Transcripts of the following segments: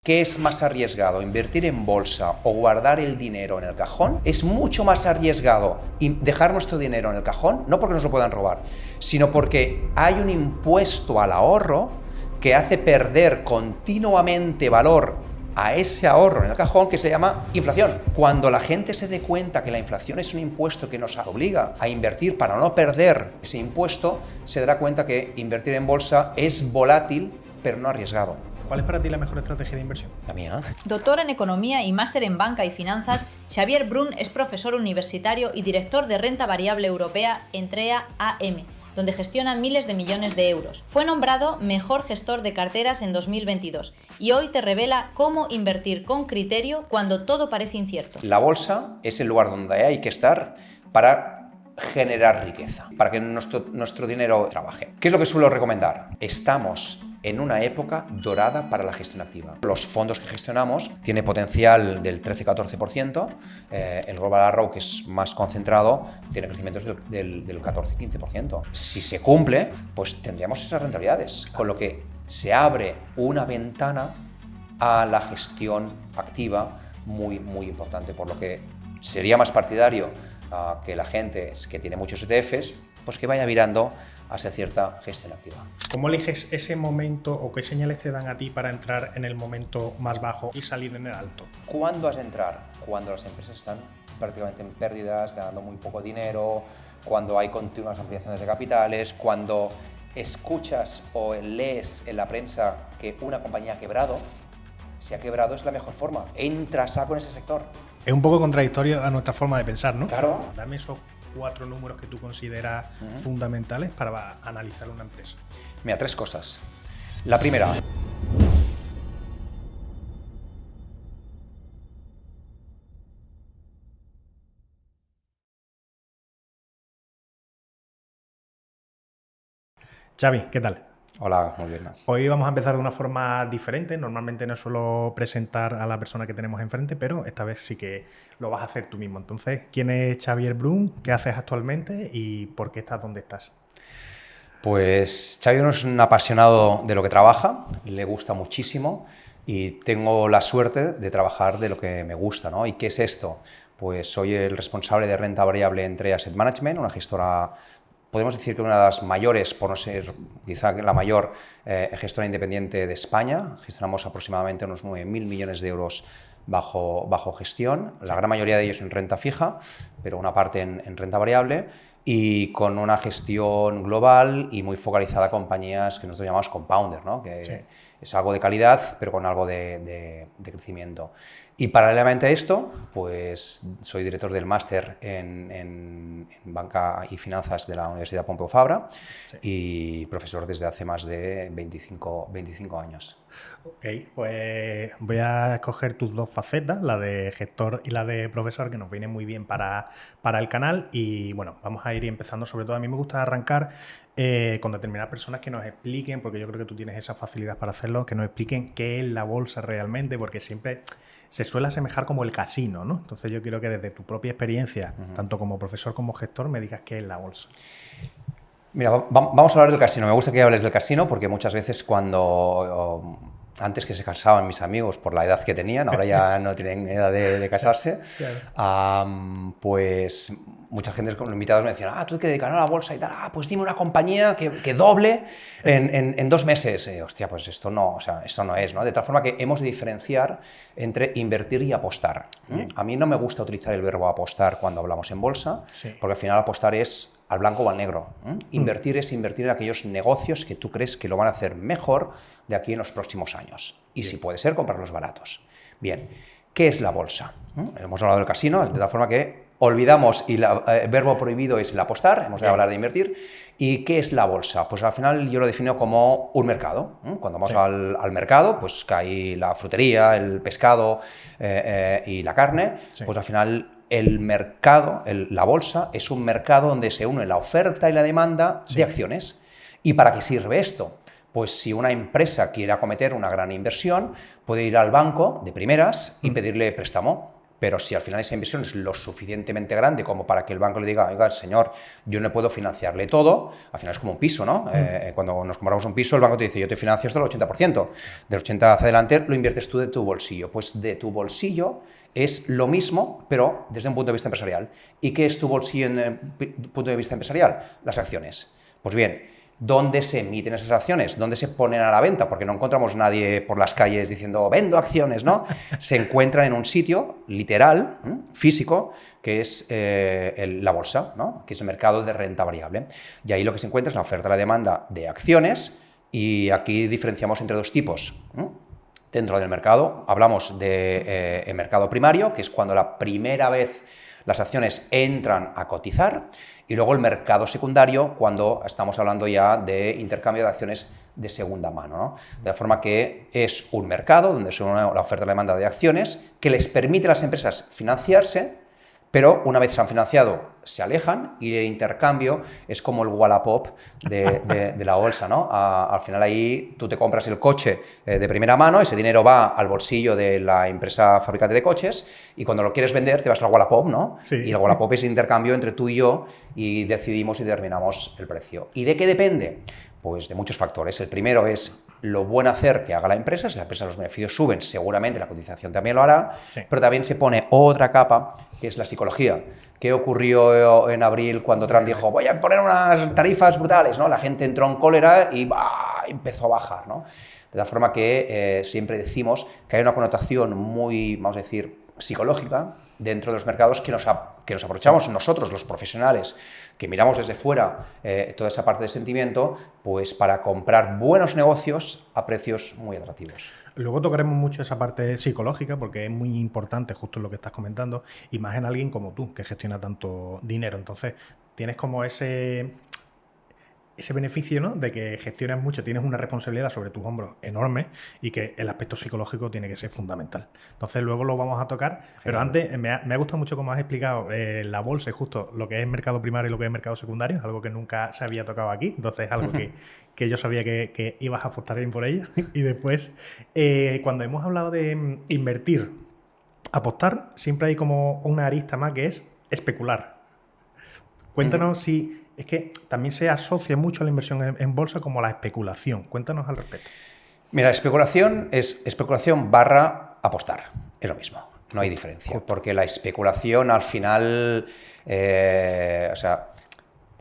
¿Qué es más arriesgado, invertir en bolsa o guardar el dinero en el cajón? Es mucho más arriesgado dejar nuestro dinero en el cajón, no porque nos lo puedan robar, sino porque hay un impuesto al ahorro que hace perder continuamente valor a ese ahorro en el cajón, que se llama inflación. Cuando la gente se dé cuenta que la inflación es un impuesto que nos obliga a invertir para no perder ese impuesto, se dará cuenta que invertir en bolsa es volátil, pero no arriesgado. ¿Cuál es para ti la mejor estrategia de inversión? La mía. Doctor en Economía y máster en Banca y Finanzas, Xavier Brun es profesor universitario y director de renta variable europea Entrea AM, donde gestiona miles de millones de euros. Fue nombrado mejor gestor de carteras en 2022 y hoy te revela cómo invertir con criterio cuando todo parece incierto. La bolsa es el lugar donde hay que estar para generar riqueza, para que nuestro dinero trabaje. ¿Qué es lo que suelo recomendar? Estamos en una época dorada para la gestión activa. Los fondos que gestionamos tienen potencial del 13-14%, el Global Arrow, que es más concentrado, tiene crecimientos del 14-15%. Si se cumple, pues tendríamos esas rentabilidades, con lo que se abre una ventana a la gestión activa muy, muy importante, por lo que sería más partidario que la gente que tiene muchos ETFs, pues que vaya mirando hacia cierta gestión activa. ¿Cómo eliges ese momento o qué señales te dan a ti para entrar en el momento más bajo y salir en el alto? ¿Cuándo has de entrar? Cuando las empresas están prácticamente en pérdidas, ganando muy poco dinero, cuando hay continuas ampliaciones de capitales, cuando escuchas o lees en la prensa que una compañía ha quebrado. Si ha quebrado es la mejor forma. Entra a saco en ese sector. Es un poco contradictorio a nuestra forma de pensar, ¿no? Claro. Dame esos 4 números que tú consideras fundamentales para analizar una empresa. Mira, 3 cosas. La primera. Xavi, ¿qué tal? Hola, muy bien. Hoy vamos a empezar de una forma diferente. Normalmente no suelo presentar a la persona que tenemos enfrente, pero esta vez sí que lo vas a hacer tú mismo. Entonces, ¿quién es Xavier Brun? ¿Qué haces actualmente? ¿Y por qué estás donde estás? Pues Xavier es un apasionado de lo que trabaja, le gusta muchísimo y tengo la suerte de trabajar de lo que me gusta, ¿no? ¿Y qué es esto? Pues soy el responsable de renta variable en Entrea Asset Management, una gestora, podemos decir que una de las mayores, por no ser quizá la mayor gestora independiente de España. Gestionamos aproximadamente unos 9.000 millones de euros bajo gestión, la gran mayoría de ellos en renta fija, pero una parte en renta variable, y con una gestión global y muy focalizada a compañías que nosotros llamamos compounder, ¿no? Que sí, es algo de calidad, pero con algo de crecimiento. Y paralelamente a esto, pues soy director del máster en Banca y Finanzas de la Universidad Pompeu Fabra, sí, y profesor desde hace más de 25 años. Ok, pues voy a escoger tus 2 facetas, la de gestor y la de profesor, que nos viene muy bien para el canal. Y bueno, vamos a ir empezando. Sobre todo a mí me gusta arrancar con determinadas personas que nos expliquen, porque yo creo que tú tienes esa facilidad para hacerlo, que nos expliquen qué es la bolsa realmente, porque siempre se suele asemejar como el casino, ¿no? Entonces yo quiero que desde tu propia experiencia, tanto como profesor como gestor, me digas qué es la bolsa. Mira, vamos a hablar del casino. Me gusta que hables del casino porque muchas veces antes que se casaban mis amigos por la edad que tenían, ahora ya no tienen edad de casarse, claro, pues mucha gente con los invitados me decían, tú hay que dedicar a la bolsa y tal, pues dime una compañía que doble en 2 meses. Hostia, pues esto no, o sea, esto no es, ¿no? De tal forma que hemos de diferenciar entre invertir y apostar. A mí no me gusta utilizar el verbo apostar cuando hablamos en bolsa, sí, porque al final apostar es al blanco o al negro. Invertir es invertir en aquellos negocios que tú crees que lo van a hacer mejor de aquí en los próximos años. Y si puede ser, comprarlos baratos. Bien, ¿qué es la bolsa? Hemos hablado del casino, de tal forma que olvidamos, y el verbo prohibido es el apostar, hemos de hablar de invertir. ¿Y qué es la bolsa? Pues al final yo lo defino como un mercado. Cuando vamos al mercado, pues que hay la frutería, el pescado y la carne, pues al final el mercado, la bolsa, es un mercado donde se une la oferta y la demanda de acciones. ¿Y para qué sirve esto? Pues si una empresa quiere acometer una gran inversión, puede ir al banco de primeras y pedirle préstamo. Pero si al final esa inversión es lo suficientemente grande como para que el banco le diga, oiga, señor, yo no puedo financiarle todo, al final es como un piso, ¿no? Cuando nos compramos un piso, el banco te dice, yo te financio hasta el 80%. Del 80% hacia adelante lo inviertes tú de tu bolsillo. Pues de tu bolsillo es lo mismo, pero desde un punto de vista empresarial. ¿Y qué es tu bolsillo en el punto de vista empresarial? Las acciones. Pues bien, ¿dónde se emiten esas acciones? ¿Dónde se ponen a la venta? Porque no encontramos nadie por las calles diciendo, vendo acciones, ¿no? Se encuentran en un sitio literal, físico, que es la bolsa, ¿no? Que es el mercado de renta variable. Y ahí lo que se encuentra es la oferta y la demanda de acciones, y aquí diferenciamos entre dos tipos. Dentro del mercado hablamos de mercado primario, que es cuando la primera vez las acciones entran a cotizar, y luego el mercado secundario, cuando estamos hablando ya de intercambio de acciones de segunda mano, ¿no? De forma que es un mercado donde se une la oferta y la demanda de acciones que les permite a las empresas financiarse, pero una vez se han financiado se alejan, y el intercambio es como el Wallapop de la bolsa, ¿no? Al final ahí tú te compras el coche de primera mano, ese dinero va al bolsillo de la empresa fabricante de coches, y cuando lo quieres vender te vas al Wallapop, ¿no? Sí. Y el Wallapop es intercambio entre tú y yo, y decidimos y determinamos el precio. ¿Y de qué depende? Pues de muchos factores. El primero es lo buen hacer que haga la empresa. Si la empresa, los beneficios suben, seguramente la cotización también lo hará, sí. Pero también se pone otra capa, que es la psicología. ¿Qué ocurrió en abril cuando Trump dijo, voy a poner unas tarifas brutales, ¿no? La gente entró en cólera y empezó a bajar, ¿no? De tal forma que siempre decimos que hay una connotación muy, vamos a decir, psicológica dentro de los mercados que nos aprovechamos nosotros, los profesionales, que miramos desde fuera toda esa parte de sentimiento, pues para comprar buenos negocios a precios muy atractivos. Luego tocaremos mucho esa parte psicológica, porque es muy importante justo lo que estás comentando, y más en alguien como tú, que gestiona tanto dinero. Entonces, tienes como ese beneficio, ¿no?, de que gestionas mucho, tienes una responsabilidad sobre tus hombros enorme, y que el aspecto psicológico tiene que ser fundamental. Entonces luego lo vamos a tocar. Genial. Pero antes me ha gustado mucho cómo has explicado la bolsa y justo lo que es mercado primario y lo que es mercado secundario, es algo que nunca se había tocado aquí, entonces es algo que yo sabía que ibas a apostar bien por ello. Y después, cuando hemos hablado de invertir, apostar, siempre hay como una arista más, que es especular. Cuéntanos si... Es que también se asocia mucho a la inversión en bolsa como la especulación. Cuéntanos al respecto. Mira, especulación es especulación barra apostar. Es lo mismo, no hay diferencia. Justo. Porque la especulación al final...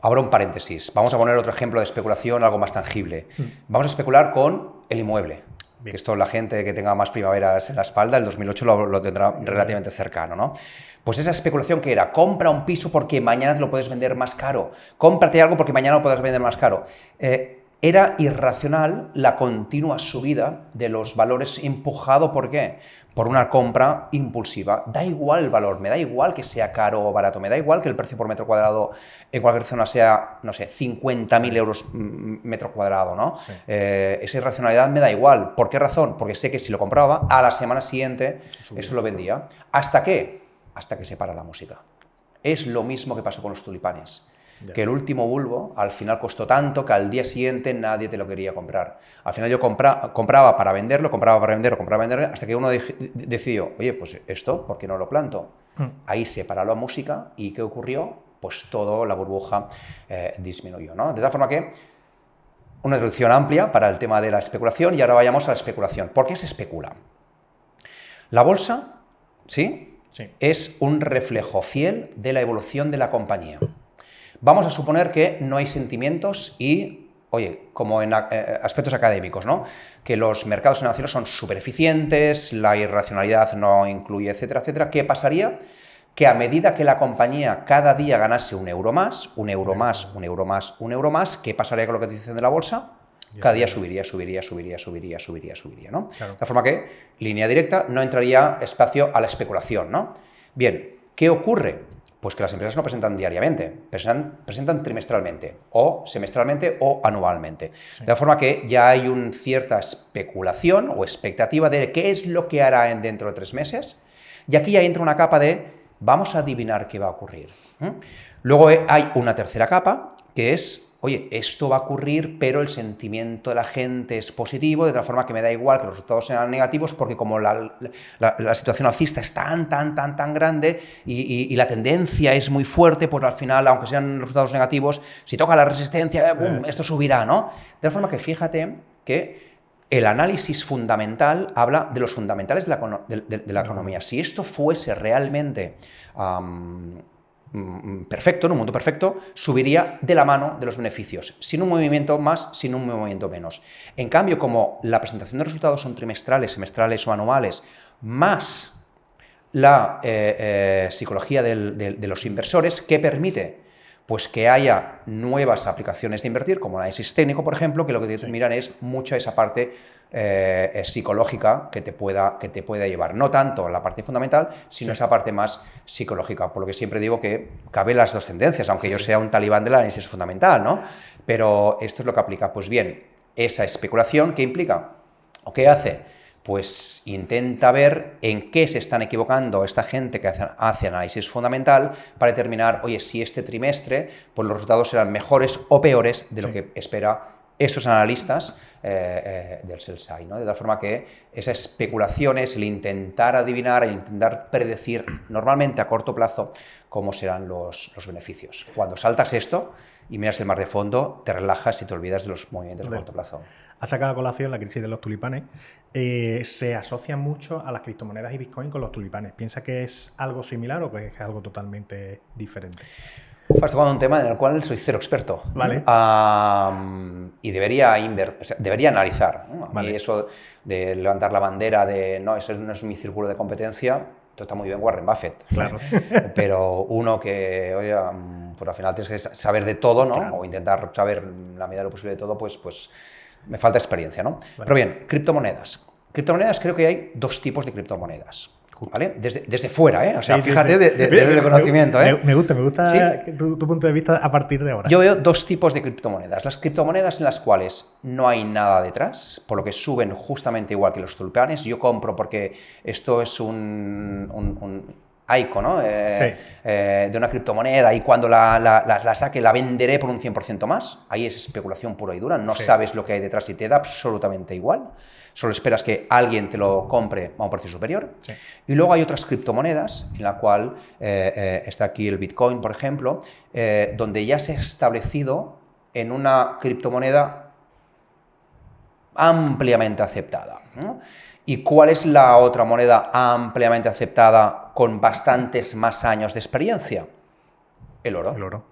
abro un paréntesis. Vamos a poner otro ejemplo de especulación, algo más tangible. Vamos a especular con el inmueble. Bien. Que esto, la gente que tenga más primaveras en la espalda, el 2008 lo tendrá relativamente cercano, ¿no? Pues esa especulación que era, compra un piso porque mañana te lo puedes vender más caro, cómprate algo porque mañana lo puedes vender más caro. Era irracional la continua subida de los valores, empujado, ¿por qué? Por una compra impulsiva. Da igual el valor, me da igual que sea caro o barato, me da igual que el precio por metro cuadrado en cualquier zona sea, no sé, 50.000 euros metro cuadrado, ¿no? Sí. Esa irracionalidad me da igual. ¿Por qué razón? Porque sé que si lo compraba, a la semana siguiente eso lo vendía. ¿Hasta qué? Hasta que se para la música. Es lo mismo que pasó con los tulipanes. Ya. Que el último bulbo al final costó tanto que al día siguiente nadie te lo quería comprar. Al final yo compraba para venderlo, hasta que uno decidió, oye, pues esto, ¿por qué no lo planto? Ahí se paró la música, y ¿qué ocurrió? Pues todo, la burbuja disminuyó, ¿no? De tal forma que una introducción amplia para el tema de la especulación, y ahora vayamos a la especulación. ¿Por qué se especula? La bolsa, ¿sí? Sí. Es un reflejo fiel de la evolución de la compañía. Vamos a suponer que no hay sentimientos y, oye, como en aspectos académicos, ¿no? Que los mercados financieros son súper eficientes, la irracionalidad no incluye, etcétera, etcétera. ¿Qué pasaría? Que a medida que la compañía cada día ganase un euro más, ¿qué pasaría con lo que te dicen de la bolsa? Cada día subiría, ¿no? Claro. De tal forma que, línea directa, no entraría espacio a la especulación, ¿no? Bien, ¿qué ocurre? Pues que las empresas no presentan diariamente, presentan trimestralmente, o semestralmente, o anualmente. Sí. De tal forma que ya hay una cierta especulación o expectativa de qué es lo que hará dentro de 3 meses, y aquí ya entra una capa de vamos a adivinar qué va a ocurrir. Luego hay una tercera capa, que es, oye, esto va a ocurrir, pero el sentimiento de la gente es positivo, de tal forma que me da igual que los resultados sean negativos, porque como la situación alcista es tan grande y la tendencia es muy fuerte, pues al final, aunque sean resultados negativos, si toca la resistencia, ¡bum!, esto subirá, ¿no? De tal forma que fíjate que el análisis fundamental habla de los fundamentales de la economía. Si esto fuese realmente perfecto, en un mundo perfecto, subiría de la mano de los beneficios, sin un movimiento más, sin un movimiento menos. En cambio, como la presentación de resultados son trimestrales, semestrales o anuales, más la psicología de los inversores, ¿qué permite? Pues que haya nuevas aplicaciones de invertir, como el análisis técnico, por ejemplo, que lo que te miran es mucha esa parte psicológica que te pueda llevar. No tanto la parte fundamental, sino esa parte más psicológica. Por lo que siempre digo que caben las dos tendencias, aunque yo sea un talibán del análisis fundamental, ¿no? Pero esto es lo que aplica. Pues bien, esa especulación, ¿qué implica? ¿O qué hace? Pues intenta ver en qué se están equivocando esta gente que hace análisis fundamental para determinar, oye, si este trimestre pues los resultados serán mejores o peores de lo que espera estos analistas del sell side, ¿no? De tal forma que esa especulación es el intentar adivinar, el intentar predecir normalmente a corto plazo cómo serán los beneficios. Cuando saltas esto y miras el mar de fondo, te relajas y te olvidas de los movimientos a corto plazo. Ha sacado a colación la crisis de los tulipanes. Se asocia mucho a las criptomonedas y Bitcoin con los tulipanes. ¿Piensa que es algo similar o que es algo totalmente diferente? Estás tocando un tema en el cual soy cero experto. Vale. Y debería analizar, ¿no? A mí eso de levantar la bandera de no, eso no es mi círculo de competencia, esto está muy bien Warren Buffett. Claro. Pero uno que, oye, pues al final tienes que saber de todo, ¿no? Claro. O intentar saber la medida de lo posible de todo, pues me falta experiencia, ¿no? Vale. Pero bien, criptomonedas. Criptomonedas, creo que hay dos tipos de criptomonedas. ¿Vale? Desde fuera, ¿eh? O sea, sí, fíjate, sí. Desde el conocimiento, ¿eh? Me gusta ¿sí? tu punto de vista a partir de ahora. Yo veo dos tipos de criptomonedas. Las criptomonedas en las cuales no hay nada detrás, por lo que suben justamente igual que los tulipanes. Yo compro porque esto es un ICO, ¿no? De una criptomoneda y cuando la saque la venderé por un 100% más. Ahí es especulación pura y dura, no sabes lo que hay detrás y te da absolutamente igual. Solo esperas que alguien te lo compre a un precio superior. Sí. Y luego hay otras criptomonedas, en la cual está aquí el Bitcoin, por ejemplo, donde ya se ha establecido en una criptomoneda ampliamente aceptada, ¿no? ¿Y cuál es la otra moneda ampliamente aceptada con bastantes más años de experiencia? El oro. El oro.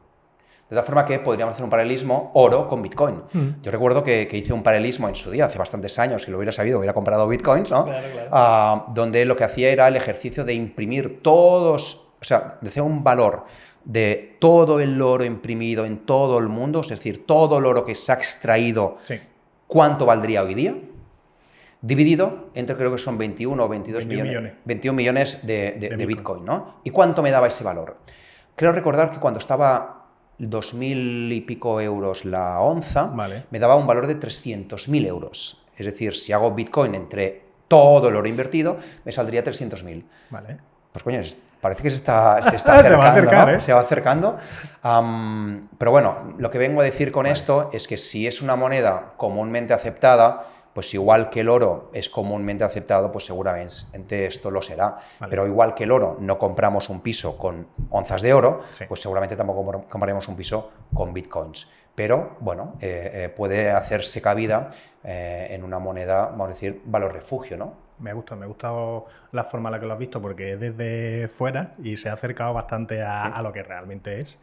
De tal forma que podríamos hacer un paralelismo oro con Bitcoin. Yo recuerdo que hice un paralelismo en su día, hace bastantes años, si lo hubiera sabido, hubiera comprado Bitcoins, ¿no? Claro. Donde lo que hacía era el ejercicio de imprimir todos, o sea, de hacer un valor de todo el oro imprimido en todo el mundo, es decir, todo el oro que se ha extraído, ¿cuánto valdría hoy día? Dividido entre, creo que son 21 o 22 millones. 21 millones de Bitcoin, ¿no? ¿Y cuánto me daba ese valor? Creo recordar que cuando estaba 2.000 y pico euros la onza, me daba un valor de 300.000 euros. Es decir, si hago Bitcoin entre todo el oro invertido, me saldría 300.000. Vale. Pues coño, parece que se está acercando, se va a acercar, ¿no? Se va acercando. Pero bueno, lo que vengo a decir con esto es que si es una moneda comúnmente aceptada, pues igual que el oro es comúnmente aceptado, pues seguramente esto lo será. Pero igual que el oro no compramos un piso con onzas de oro, pues seguramente tampoco compraremos un piso con bitcoins. Pero, bueno, puede hacerse cabida en una moneda, vamos a decir, valor refugio, ¿no? Me ha gustado la forma en la que lo has visto porque es desde fuera y se ha acercado bastante a lo que realmente es.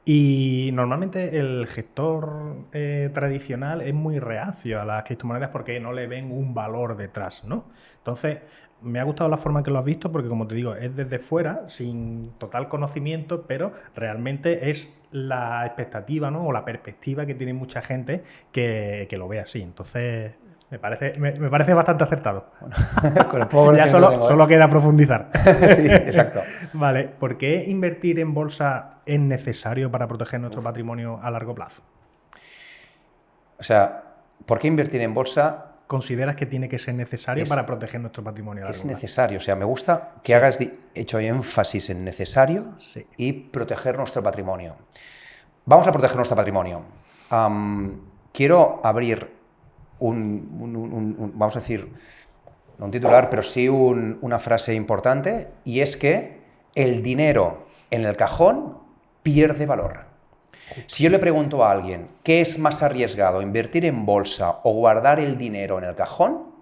Y normalmente el gestor tradicional es muy reacio a las criptomonedas porque no le ven un valor detrás, ¿no? Entonces, me ha gustado la forma en que lo has visto porque, como te digo, es desde fuera, sin total conocimiento, pero realmente es la expectativa, ¿no? O la perspectiva que tiene mucha gente que lo ve así. Entonces, me parece bastante acertado. Bueno, ya solo queda profundizar. Sí, exacto. Vale, ¿por qué invertir en bolsa es necesario para proteger nuestro patrimonio a largo plazo? O sea, ¿por qué invertir en bolsa? ¿Consideras que tiene que ser necesario para proteger nuestro patrimonio a largo plazo? Es necesario, o sea, me gusta que hayas hecho énfasis en necesario y proteger nuestro patrimonio. Vamos a proteger nuestro patrimonio. Quiero abrir vamos a decir, no un titular, pero sí una frase importante, y es que el dinero en el cajón pierde valor. Si yo le pregunto a alguien qué es más arriesgado, invertir en bolsa o guardar el dinero en el cajón,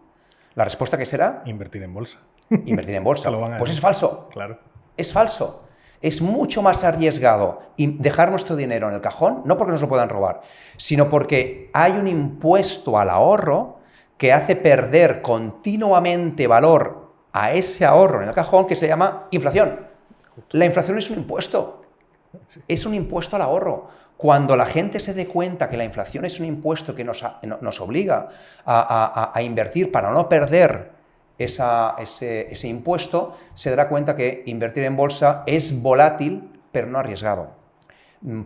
la respuesta que será... Invertir en bolsa. Invertir en bolsa. Pues es falso. Claro. Es falso. Es mucho más arriesgado dejar nuestro dinero en el cajón, no porque nos lo puedan robar, sino porque hay un impuesto al ahorro que hace perder continuamente valor a ese ahorro en el cajón, que se llama inflación. La inflación es un impuesto. Es un impuesto al ahorro. Cuando la gente se dé cuenta que la inflación es un impuesto que nos obliga a invertir para no perder ese impuesto, se dará cuenta que invertir en bolsa es volátil, pero no arriesgado.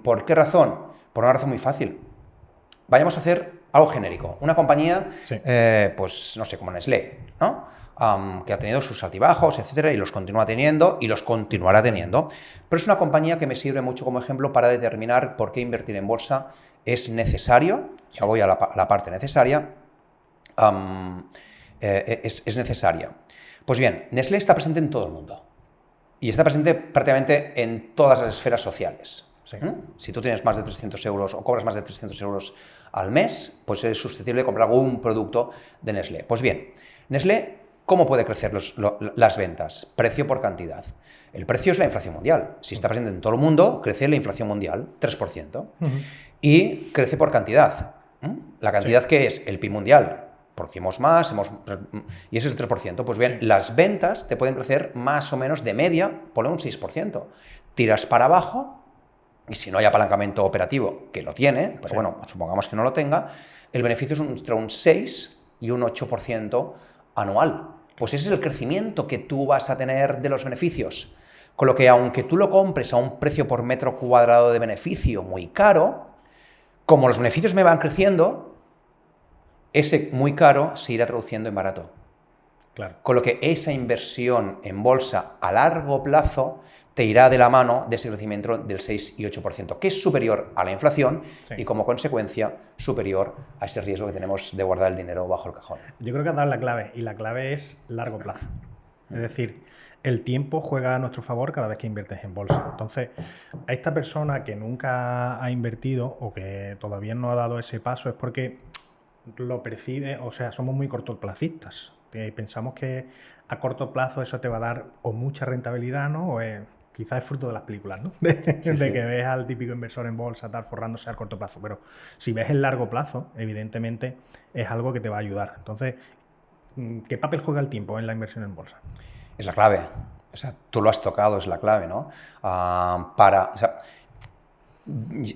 ¿Por qué razón? Por una razón muy fácil. Vayamos a hacer algo genérico. Una compañía, sí. Pues no sé, como Nestlé, ¿no? Que ha tenido sus altibajos, etcétera, y los continúa teniendo y los continuará teniendo. Pero es una compañía que me sirve mucho como ejemplo para determinar por qué invertir en bolsa es necesario. Ya voy a la parte necesaria. Es necesaria. Pues bien, Nestlé está presente en todo el mundo y está presente prácticamente en todas las esferas sociales. Sí. Si tú tienes más de 300 euros o cobras más de 300 euros al mes, pues eres susceptible de comprar algún producto de Nestlé. Pues bien, Nestlé, ¿cómo puede crecer las ventas? Precio por cantidad. El precio es la inflación mundial. Si está presente en todo el mundo, crece la inflación mundial, 3%. Y crece por cantidad. La cantidad que es el PIB mundial. Producimos más, y ese es el 3%. Pues bien, las ventas te pueden crecer más o menos de media, ponle un 6%. Tiras para abajo, y si no hay apalancamiento operativo, que lo tiene, pero bueno, supongamos que no lo tenga, el beneficio es entre un 6 y un 8% anual. Pues ese es el crecimiento que tú vas a tener de los beneficios. Con lo que aunque tú lo compres a un precio por metro cuadrado de beneficio muy caro, como los beneficios me van creciendo, ese muy caro se irá traduciendo en barato. Claro. Con lo que esa inversión en bolsa a largo plazo te irá de la mano de ese crecimiento del 6 y 8%, que es superior a la inflación y como consecuencia superior a ese riesgo que tenemos de guardar el dinero bajo el cajón. Yo creo que has dado la clave, y la clave es largo plazo. Es decir, el tiempo juega a nuestro favor cada vez que inviertes en bolsa. Entonces, a esta persona que nunca ha invertido o que todavía no ha dado ese paso es porque lo percibe, o sea, somos muy cortoplacistas. Pensamos que a corto plazo eso te va a dar o mucha rentabilidad, ¿no? O quizás es fruto de las películas, ¿no? De que ves al típico inversor en bolsa tal forrándose a corto plazo. Pero si ves el largo plazo, evidentemente es algo que te va a ayudar. Entonces, ¿qué papel juega el tiempo en la inversión en bolsa? Es la clave. O sea, tú lo has tocado, es la clave, ¿no?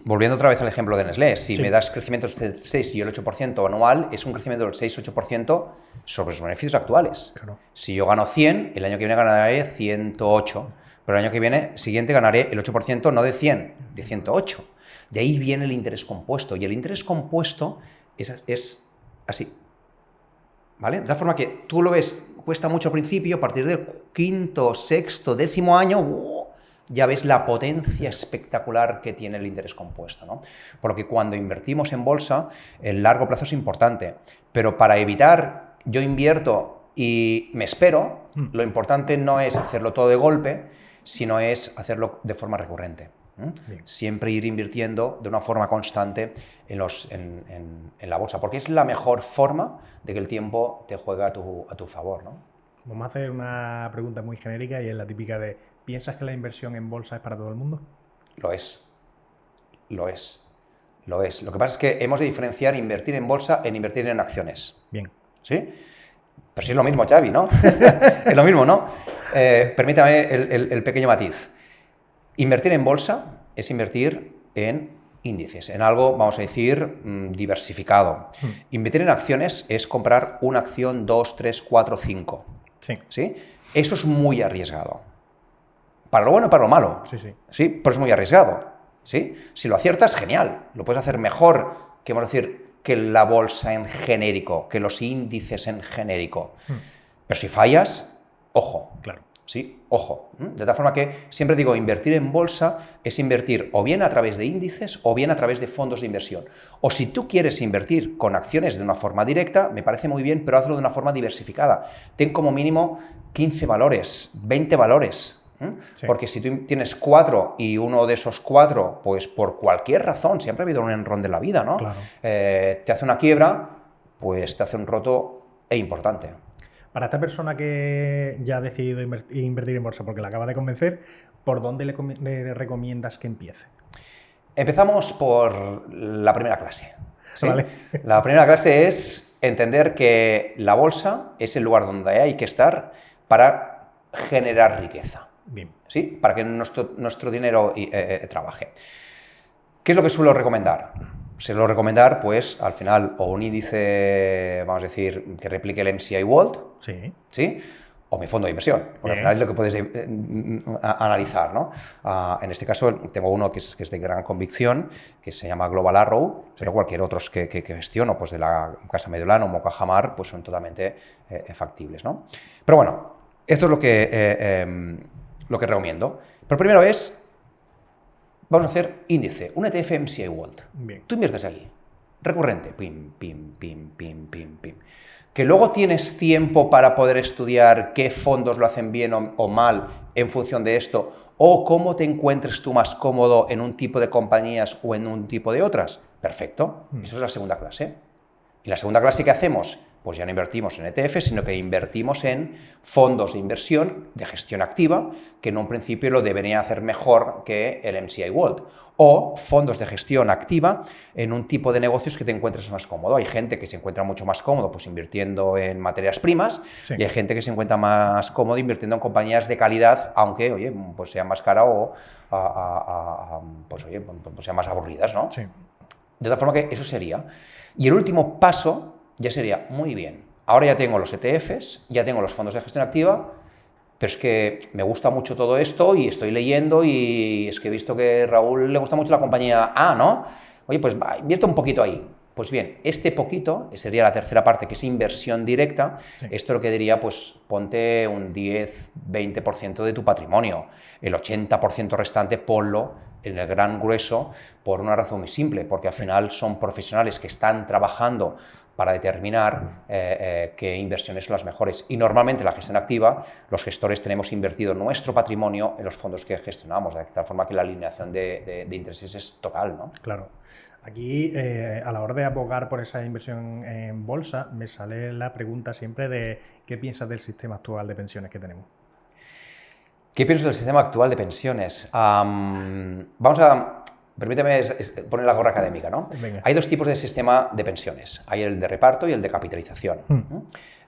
Volviendo otra vez al ejemplo de Nestlé, si me das crecimiento del 6 y el 8% anual, es un crecimiento del 6-8% sobre los beneficios actuales. Claro. Si yo gano 100, el año que viene ganaré 108, pero el año que viene siguiente ganaré el 8%, no de 100, de 108. De ahí viene el interés compuesto, y el interés compuesto es así. ¿Vale? De tal forma que tú lo ves, cuesta mucho al principio, a partir del quinto, sexto, décimo año, ya ves la potencia espectacular que tiene el interés compuesto, ¿no? Por lo que cuando invertimos en bolsa, el largo plazo es importante, pero para evitar, yo invierto y me espero, lo importante no es hacerlo todo de golpe, sino es hacerlo de forma recurrente. Siempre ir invirtiendo de una forma constante en la bolsa, porque es la mejor forma de que el tiempo te juegue a tu favor, ¿no? Vamos a hacer una pregunta muy genérica y es la típica de ¿piensas que la inversión en bolsa es para todo el mundo? Lo es. Lo es. Lo es. Lo que pasa es que hemos de diferenciar invertir en bolsa en invertir en acciones. Bien. ¿Sí? Pero sí es lo mismo, Xavi, ¿no? Es lo mismo, ¿no? Permítame el pequeño matiz. Invertir en bolsa es invertir en índices, en algo, vamos a decir, diversificado. Invertir en acciones es comprar una acción, 2, 3, 4, 5. ¿Sí? Eso es muy arriesgado. Para lo bueno y para lo malo. Sí, pero es muy arriesgado. ¿Sí? Si lo aciertas, genial. Lo puedes hacer mejor que, vamos a decir, que la bolsa en genérico, que los índices en genérico. Pero si fallas, ojo. Claro. O Sí, ojo. De tal forma que siempre digo, invertir en bolsa es invertir o bien a través de índices o bien a través de fondos de inversión. O si tú quieres invertir con acciones de una forma directa, me parece muy bien, pero hazlo de una forma diversificada. Ten como mínimo 15 valores, 20 valores. Sí. Porque si tú tienes 4 y uno de esos 4, pues por cualquier razón, siempre ha habido un enrón de la vida, ¿no? Claro. Te hace una quiebra, pues te hace un roto importante. Para esta persona que ya ha decidido invertir en bolsa porque la acaba de convencer, ¿por dónde le recomiendas que empiece? Empezamos por la primera clase. ¿Sí? Vale. La primera clase es entender que la bolsa es el lugar donde hay que estar para generar riqueza. Bien. ¿Sí? Para que nuestro dinero trabaje. ¿Qué es lo que suelo recomendar? Suelo recomendar, pues, al final, o un índice, vamos a decir, que replique el MSCI World, ¿sí? O mi fondo de inversión, porque al final es lo que puedes analizar, ¿no? En este caso, tengo uno que es de gran convicción, que se llama Global Arrow, pero cualquier otro que gestiono, pues de la Casa Mediolanum o Cajamar, pues son totalmente factibles, ¿no? Pero bueno, esto es lo que recomiendo. Pero primero vamos a hacer índice, un ETF MSCI World. Bien. Tú inviertes aquí, recurrente, pim, pim, pim, pim, pim, pim. Que luego tienes tiempo para poder estudiar qué fondos lo hacen bien o mal en función de esto, o cómo te encuentres tú más cómodo en un tipo de compañías o en un tipo de otras. Perfecto, eso es la segunda clase. ¿Y la segunda clase qué hacemos? Pues ya no invertimos en ETF, sino que invertimos en fondos de inversión de gestión activa, que en un principio lo deberían hacer mejor que el MSCI World. O fondos de gestión activa en un tipo de negocios que te encuentres más cómodo. Hay gente que se encuentra mucho más cómodo pues invirtiendo en materias primas, sí. Y hay gente que se encuentra más cómodo invirtiendo en compañías de calidad, aunque, oye, pues sean más caras o pues sean más aburridas, ¿no? Sí. De tal forma que eso sería. Y el último paso ya sería, muy bien, ahora ya tengo los ETFs, ya tengo los fondos de gestión activa, pero es que me gusta mucho todo esto y estoy leyendo y es que he visto que a Raúl le gusta mucho la compañía A, ¿no? Oye, pues invierte un poquito ahí. Pues bien, este poquito, sería la tercera parte, que es inversión directa, sí. Esto lo que diría, pues ponte un 10-20% de tu patrimonio, el 80% restante ponlo en el gran grueso por una razón muy simple, porque al final son profesionales que están trabajando para determinar qué inversiones son las mejores. Y normalmente la gestión activa, los gestores tenemos invertido nuestro patrimonio en los fondos que gestionamos, de tal forma que la alineación de intereses es total, ¿no? Claro. Aquí, a la hora de abogar por esa inversión en bolsa, me sale la pregunta siempre de ¿qué piensas del sistema actual de pensiones que tenemos? ¿Qué pienso del sistema actual de pensiones? Permíteme poner la gorra académica, ¿no? Venga. Hay dos tipos de sistema de pensiones. Hay el de reparto y el de capitalización.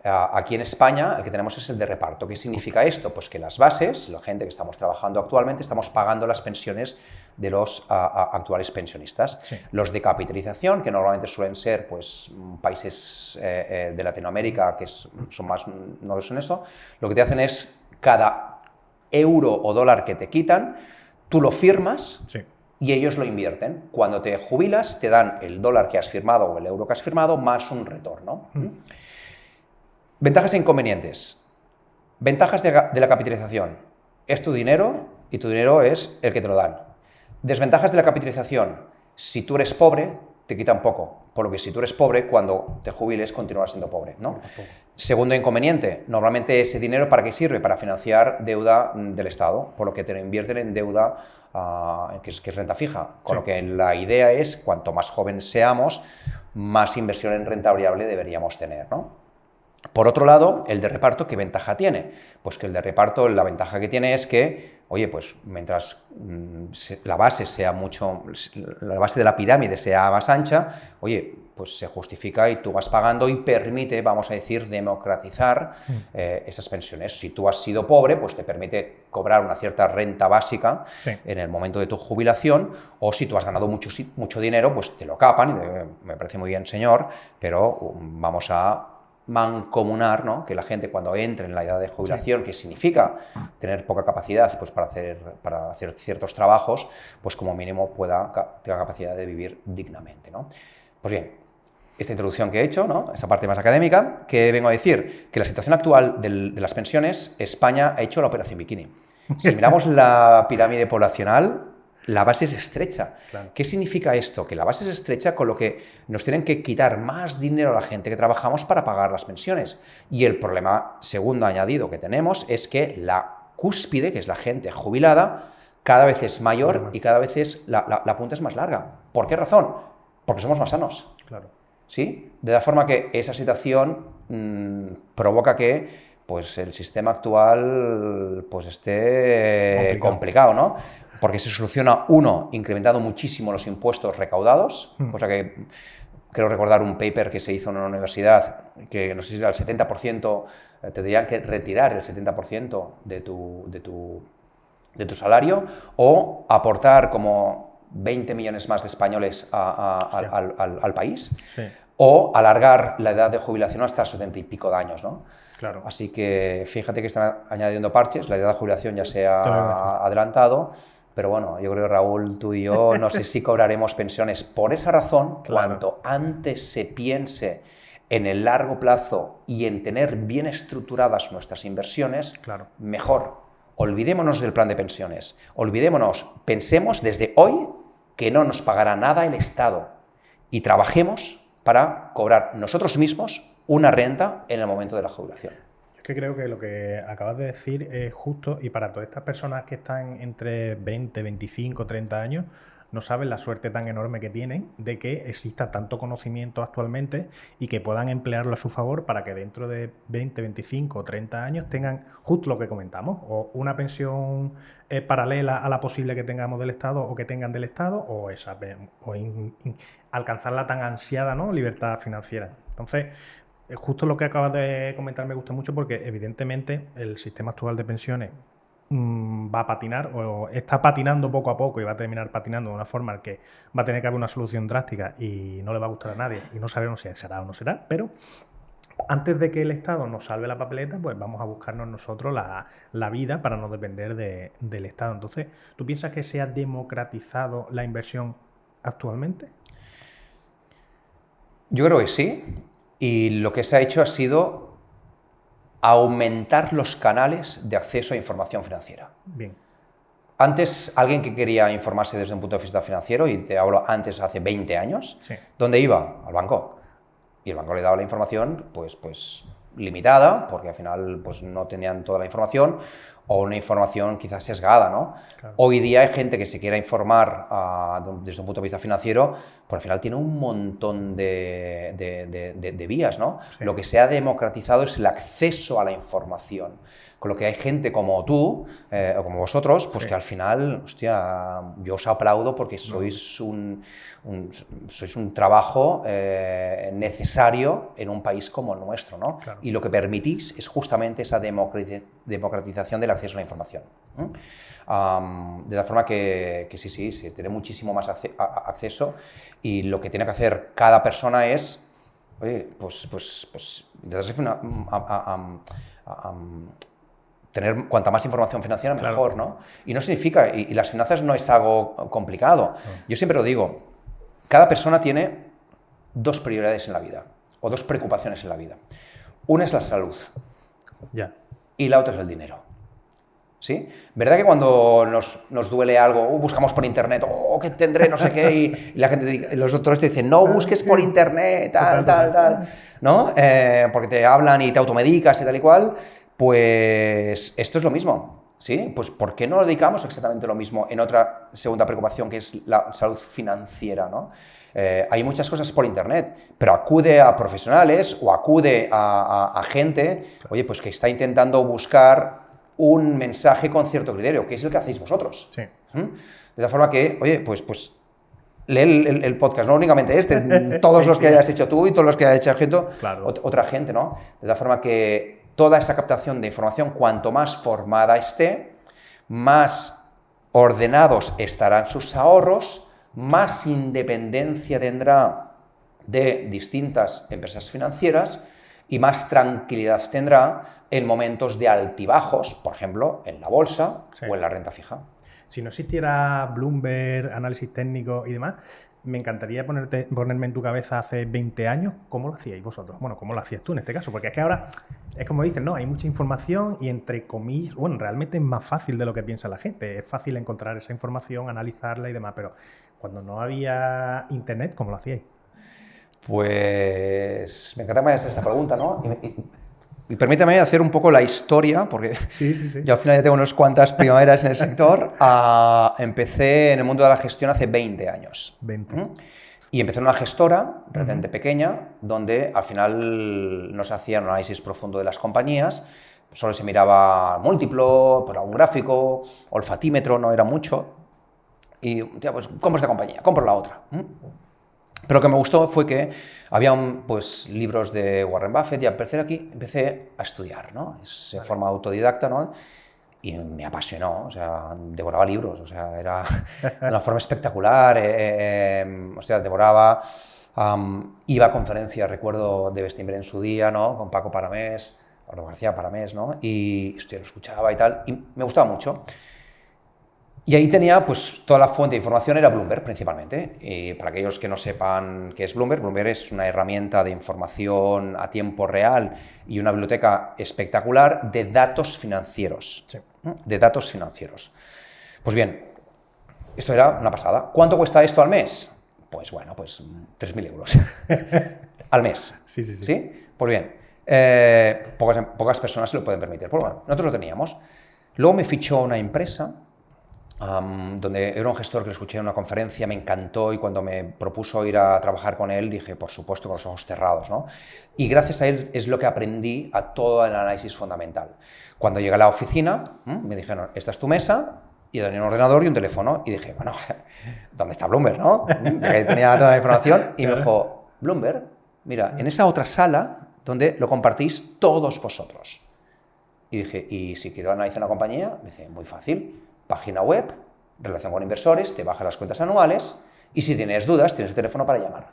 Aquí en España el que tenemos es el de reparto. ¿Qué significa esto? Pues que las bases, la gente que estamos trabajando actualmente, estamos pagando las pensiones de los actuales pensionistas. Sí. Los de capitalización, que normalmente suelen ser pues, países de Latinoamérica que son más nuevos en esto, lo que te hacen es cada euro o dólar que te quitan, tú lo firmas. Sí. Y ellos lo invierten. Cuando te jubilas, te dan el dólar que has firmado o el euro que has firmado más un retorno. Ventajas e inconvenientes. Ventajas de la capitalización. Es tu dinero y tu dinero es el que te lo dan. Desventajas de la capitalización. Si tú eres pobre, te quitan poco. Por lo que si tú eres pobre, cuando te jubiles continuarás siendo pobre, ¿no? Segundo inconveniente, normalmente ese dinero ¿para qué sirve? Para financiar deuda del Estado, por lo que te lo invierten en deuda que es renta fija. Con Sí. lo que la idea es, cuanto más jóvenes seamos, más inversión en renta variable deberíamos tener, ¿no? Por otro lado, el de reparto, ¿qué ventaja tiene? Pues que el de reparto, la ventaja que tiene es que, oye, pues mientras la base de la pirámide sea más ancha, oye, pues se justifica y tú vas pagando y permite, vamos a decir, democratizar esas pensiones. Si tú has sido pobre, pues te permite cobrar una cierta renta básica Sí. en el momento de tu jubilación, o si tú has ganado mucho dinero, pues te lo capan y me parece muy bien, señor, pero vamos a mancomunar, ¿no? Que la gente cuando entre en la edad de jubilación, sí. Que significa tener poca capacidad pues, para hacer ciertos trabajos, pues como mínimo tenga capacidad de vivir dignamente, ¿no? Pues bien, esta introducción que he hecho, ¿no? Esa parte más académica, que vengo a decir que la situación actual de las pensiones, España ha hecho la operación bikini. Si miramos la pirámide poblacional, la base es estrecha. Claro. ¿Qué significa esto? Que la base es estrecha, con lo que nos tienen que quitar más dinero a la gente que trabajamos para pagar las pensiones. Y el problema segundo añadido que tenemos es que la cúspide, que es la gente jubilada, cada vez es mayor y cada vez la punta es más larga. ¿Por qué razón? Porque somos más sanos. Claro. ¿Sí? De la forma que esa situación provoca que pues, el sistema actual pues, esté complicado, ¿no? Porque se soluciona, uno, incrementando muchísimo los impuestos recaudados, cosa que creo recordar un paper que se hizo en una universidad que no sé si era el 70%, te tendrían que retirar el 70% de tu salario, o aportar como 20 millones más de españoles al país, Sí. o alargar la edad de jubilación hasta 70 y pico de años, ¿no? Claro. Así que fíjate que están añadiendo parches, la edad de jubilación ya se Te lo iba a decir. ha adelantado, pero bueno, yo creo, Raúl, tú y yo, no sé si cobraremos pensiones. Por esa razón, Claro. cuanto antes se piense en el largo plazo y en tener bien estructuradas nuestras inversiones, Claro. mejor. Olvidémonos del plan de pensiones, pensemos desde hoy que no nos pagará nada el Estado y trabajemos para cobrar nosotros mismos una renta en el momento de la jubilación. Es que creo que lo que acabas de decir es justo, y para todas estas personas que están entre 20, 25, 30 años, no saben la suerte tan enorme que tienen de que exista tanto conocimiento actualmente y que puedan emplearlo a su favor para que dentro de 20, 25 o 30 años tengan justo lo que comentamos, o una pensión paralela a la posible que tengamos del Estado o que tengan del Estado, o alcanzar la tan ansiada, ¿no?, libertad financiera. Entonces, justo lo que acabas de comentar me gusta mucho, porque evidentemente el sistema actual de pensiones va a patinar, o está patinando poco a poco, y va a terminar patinando de una forma en que va a tener que haber una solución drástica y no le va a gustar a nadie, y no sabemos si será o no será, pero antes de que el Estado nos salve la papeleta, pues vamos a buscarnos nosotros la vida para no depender del Estado. Entonces, ¿tú piensas que se ha democratizado la inversión actualmente? Yo creo que sí, y lo que se ha hecho ha sido aumentar los canales de acceso a información financiera. Bien. Antes, alguien que quería informarse desde un punto de vista financiero, y te hablo antes, hace 20 años, Sí. ¿dónde iba? Al banco. Y el banco le daba la información pues limitada, porque al final pues, no tenían toda la información, o una información quizás sesgada, ¿no? Claro. Hoy día hay gente que se quiera informar desde un punto de vista financiero, pues al final tiene un montón de vías, ¿no? Sí. Lo que se ha democratizado es el acceso a la información. Con lo que hay gente como tú, o como vosotros, pues Sí. que al final, hostia, yo os aplaudo porque sois sois un trabajo necesario en un país como el nuestro, ¿no? Claro. Y lo que permitís es justamente esa democratización del acceso a la información. De la forma que sí, se tiene muchísimo más acceso, y lo que tiene que hacer cada persona es, oye, pues tener cuanta más información financiera mejor, Claro. ¿no? Y no significa, y las finanzas no es algo complicado. Yo siempre lo digo, cada persona tiene dos prioridades en la vida, o dos preocupaciones en la vida. Una es la salud Ya. y la otra es el dinero. ¿Sí? ¿Verdad que cuando nos duele algo, buscamos por internet, qué tendré, no sé qué, y la gente, los doctores te dicen, no busques por internet, tal, ¿no? Porque te hablan y te automedicas y tal y cual. Pues esto es lo mismo, ¿sí? Pues ¿por qué no lo dedicamos exactamente lo mismo en otra segunda preocupación, que es la salud financiera, ¿no? Hay muchas cosas por internet, pero acude a profesionales o acude a gente, oye, pues que está intentando buscar un mensaje con cierto criterio, que es el que hacéis vosotros. Sí. De la forma que, oye, pues lee el podcast, no únicamente todos Sí, los que sí. hayas hecho tú y todos los que haya hecho Claro. otra gente, ¿no? De la forma que toda esa captación de información, cuanto más formada esté, más ordenados estarán sus ahorros, más independencia tendrá de distintas empresas financieras y más tranquilidad tendrá en momentos de altibajos, por ejemplo, en la bolsa Sí. o en la renta fija. Si no existiera Bloomberg, análisis técnico y demás, me encantaría ponerme en tu cabeza hace 20 años, ¿cómo lo hacíais vosotros? Bueno, ¿cómo lo hacías tú en este caso? Porque es que ahora, es como dicen, ¿no? Hay mucha información y entre comillas, bueno, realmente es más fácil de lo que piensa la gente. Es fácil encontrar esa información, analizarla y demás, pero cuando no había internet, ¿cómo lo hacíais? Pues me encanta que me hagas esa pregunta, ¿no? Y permítame hacer un poco la historia, porque Sí. yo al final ya tengo unas cuantas primaveras en el sector. Empecé en el mundo de la gestión hace 20 años. 20. Y empecé en una gestora relativamente pequeña, donde al final no se hacía un análisis profundo de las compañías, solo se miraba múltiplo, por algún gráfico, olfatímetro, no era mucho. Y, tío, pues compro esta compañía, compro la otra. Pero lo que me gustó fue que había pues, libros de Warren Buffett y empecé a estudiar, ¿no? Es de forma autodidacta, ¿no? Y me apasionó, o sea, devoraba libros, o sea, era de una forma espectacular, o sea, devoraba, iba a conferencias, recuerdo, de Bestinver en su día, ¿no? Con Paco Paramés, Eduardo García Paramés, ¿no? Y hostia, lo escuchaba y tal, y me gustaba mucho. Y ahí tenía, pues, toda la fuente de información era Bloomberg, principalmente. Y para aquellos que no sepan qué es Bloomberg, Bloomberg es una herramienta de información a tiempo real y una biblioteca espectacular de datos financieros. Sí. De datos financieros. Pues bien, esto era una pasada. ¿Cuánto cuesta esto al mes? Pues bueno, pues 3.000 euros al mes. Sí. Pues bien, pocas personas se lo pueden permitir. Pues bueno, nosotros lo teníamos. Luego me fichó una empresa donde era un gestor que lo escuché en una conferencia, me encantó, y cuando me propuso ir a trabajar con él dije, por supuesto, con los ojos cerrados, ¿no? Y gracias a él es lo que aprendí a todo el análisis fundamental. Cuando llegué a la oficina, me dijeron, esta es tu mesa, y tenía un ordenador y un teléfono, y dije, bueno, ¿dónde está Bloomberg, no? Que tenía toda la información, y me dijo, Bloomberg, mira, en esa otra sala donde lo compartís todos vosotros. Y dije, ¿y si quiero analizar una compañía? Me dice, muy fácil. Página web, relación con inversores, te bajas las cuentas anuales y si tienes dudas, tienes el teléfono para llamar.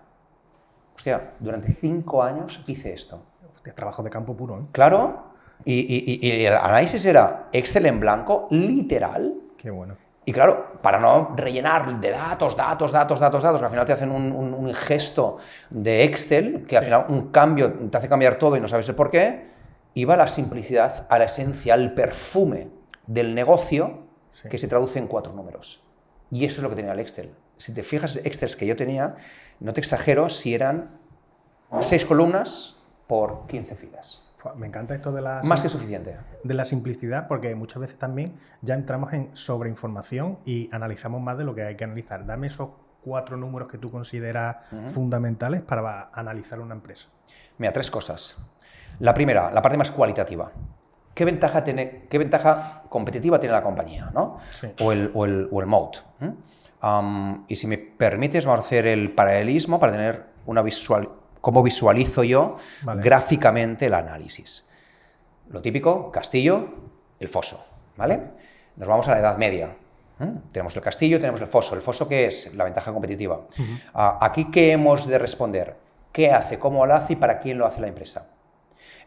Hostia, durante 5 años hice esto. Hostia, trabajo de campo puro, ¿eh? Claro, y el análisis era Excel en blanco, literal. Qué bueno. Y claro, para no rellenar de datos, que al final te hacen un gesto de Excel, que al final un cambio te hace cambiar todo y no sabes el por qué, iba a la simplicidad, a la esencia, al perfume del negocio, que se traduce en 4 números. Y eso es lo que tenía el Excel. Si te fijas, Excels que yo tenía, no te exagero si eran 6 columnas por 15 filas. Me encanta esto de la... Más que suficiente. De la simplicidad, porque muchas veces también ya entramos en sobreinformación y analizamos más de lo que hay que analizar. Dame esos 4 números que tú consideras fundamentales para analizar una empresa. Mira, 3 cosas. La primera, la parte más cualitativa. ¿Qué ventaja competitiva tiene la compañía, ¿no? Sí. O el moat. Y si me permites, vamos a hacer el paralelismo para tener una cómo visualizo yo gráficamente el análisis. Lo típico, castillo, el foso, ¿vale? Nos vamos a la Edad Media. Tenemos el castillo, tenemos el foso. ¿El foso qué es? La ventaja competitiva. Aquí, ¿qué hemos de responder? ¿Qué hace? ¿Cómo lo hace? ¿Y para quién lo hace la empresa?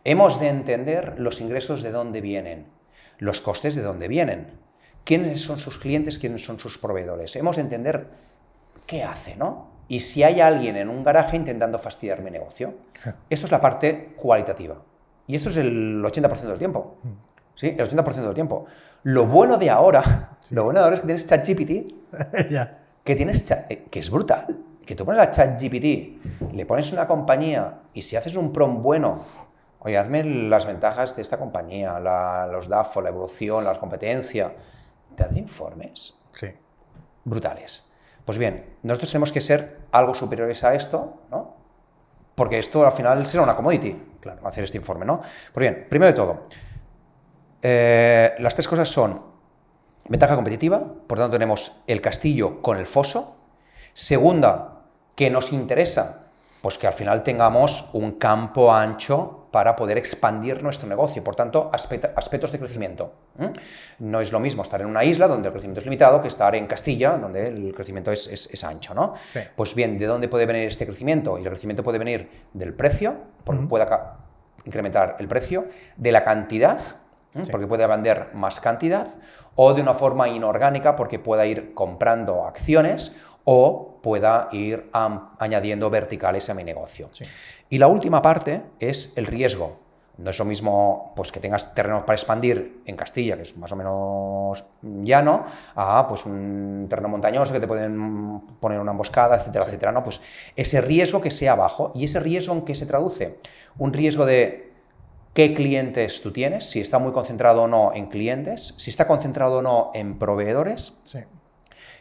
Hemos de entender los ingresos de dónde vienen, los costes de dónde vienen, quiénes son sus clientes, quiénes son sus proveedores. Hemos de entender qué hace, ¿no? Y si hay alguien en un garaje intentando fastidiar mi negocio. Esto es la parte cualitativa. Y esto es el 80% del tiempo. ¿Sí? El 80% del tiempo. Lo bueno de ahora, es que tienes ChatGPT, que es brutal. Que tú pones a ChatGPT, le pones una compañía y si haces un prompt bueno, oye, hazme las ventajas de esta compañía, los DAFO, la evolución, la competencia, te da informes brutales. Pues bien, nosotros tenemos que ser algo superiores a esto, ¿no? Porque esto al final será una commodity, claro, hacer este informe, ¿no? Pues bien, primero de todo, las 3 cosas son ventaja competitiva, por tanto tenemos el castillo con el foso. Segunda, que nos interesa, pues que al final tengamos un campo ancho para poder expandir nuestro negocio, por tanto, aspectos de crecimiento. No es lo mismo estar en una isla donde el crecimiento es limitado que estar en Castilla, donde el crecimiento es ancho, ¿no? Sí. Pues bien, ¿de dónde puede venir este crecimiento? Y el crecimiento puede venir del precio, porque puede incrementar el precio, de la cantidad, porque puede vender más cantidad, o de una forma inorgánica, porque pueda ir comprando acciones, o pueda ir añadiendo verticales a mi negocio. Sí. Y la última parte es el riesgo. No es lo mismo pues, que tengas terrenos para expandir en Castilla, que es más o menos llano, a pues, un terreno montañoso que te pueden poner una emboscada, etcétera, etcétera, ¿no? Pues ese riesgo que sea bajo. ¿Y ese riesgo en qué se traduce? Un riesgo de qué clientes tú tienes, si está muy concentrado o no en clientes, si está concentrado o no en proveedores, Sí.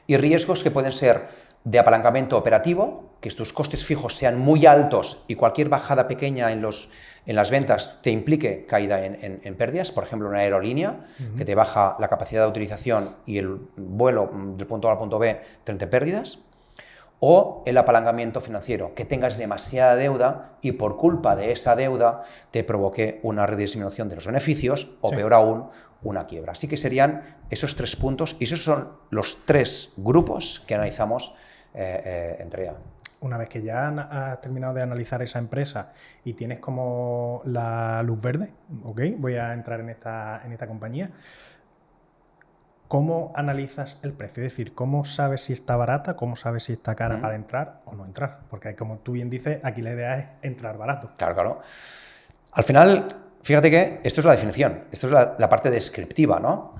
y riesgos que pueden ser de apalancamiento operativo, que tus costes fijos sean muy altos y cualquier bajada pequeña en las ventas te implique caída en pérdidas, por ejemplo, una aerolínea que te baja la capacidad de utilización y el vuelo del punto A al punto B te entre pérdidas, o el apalancamiento financiero, que tengas demasiada deuda y por culpa de esa deuda te provoque una redisminución de los beneficios o, peor aún, una quiebra. Así que serían esos 3 puntos y esos son los 3 grupos que analizamos entre ella. Una vez que ya has terminado de analizar esa empresa y tienes como la luz verde, ¿ok? Voy a entrar en esta compañía. ¿Cómo analizas el precio? Es decir, ¿cómo sabes si está barata? ¿Cómo sabes si está cara para entrar o no entrar? Porque como tú bien dices, aquí la idea es entrar barato. Claro, claro. Al final, fíjate que esto es la definición, esto es la parte descriptiva, ¿no?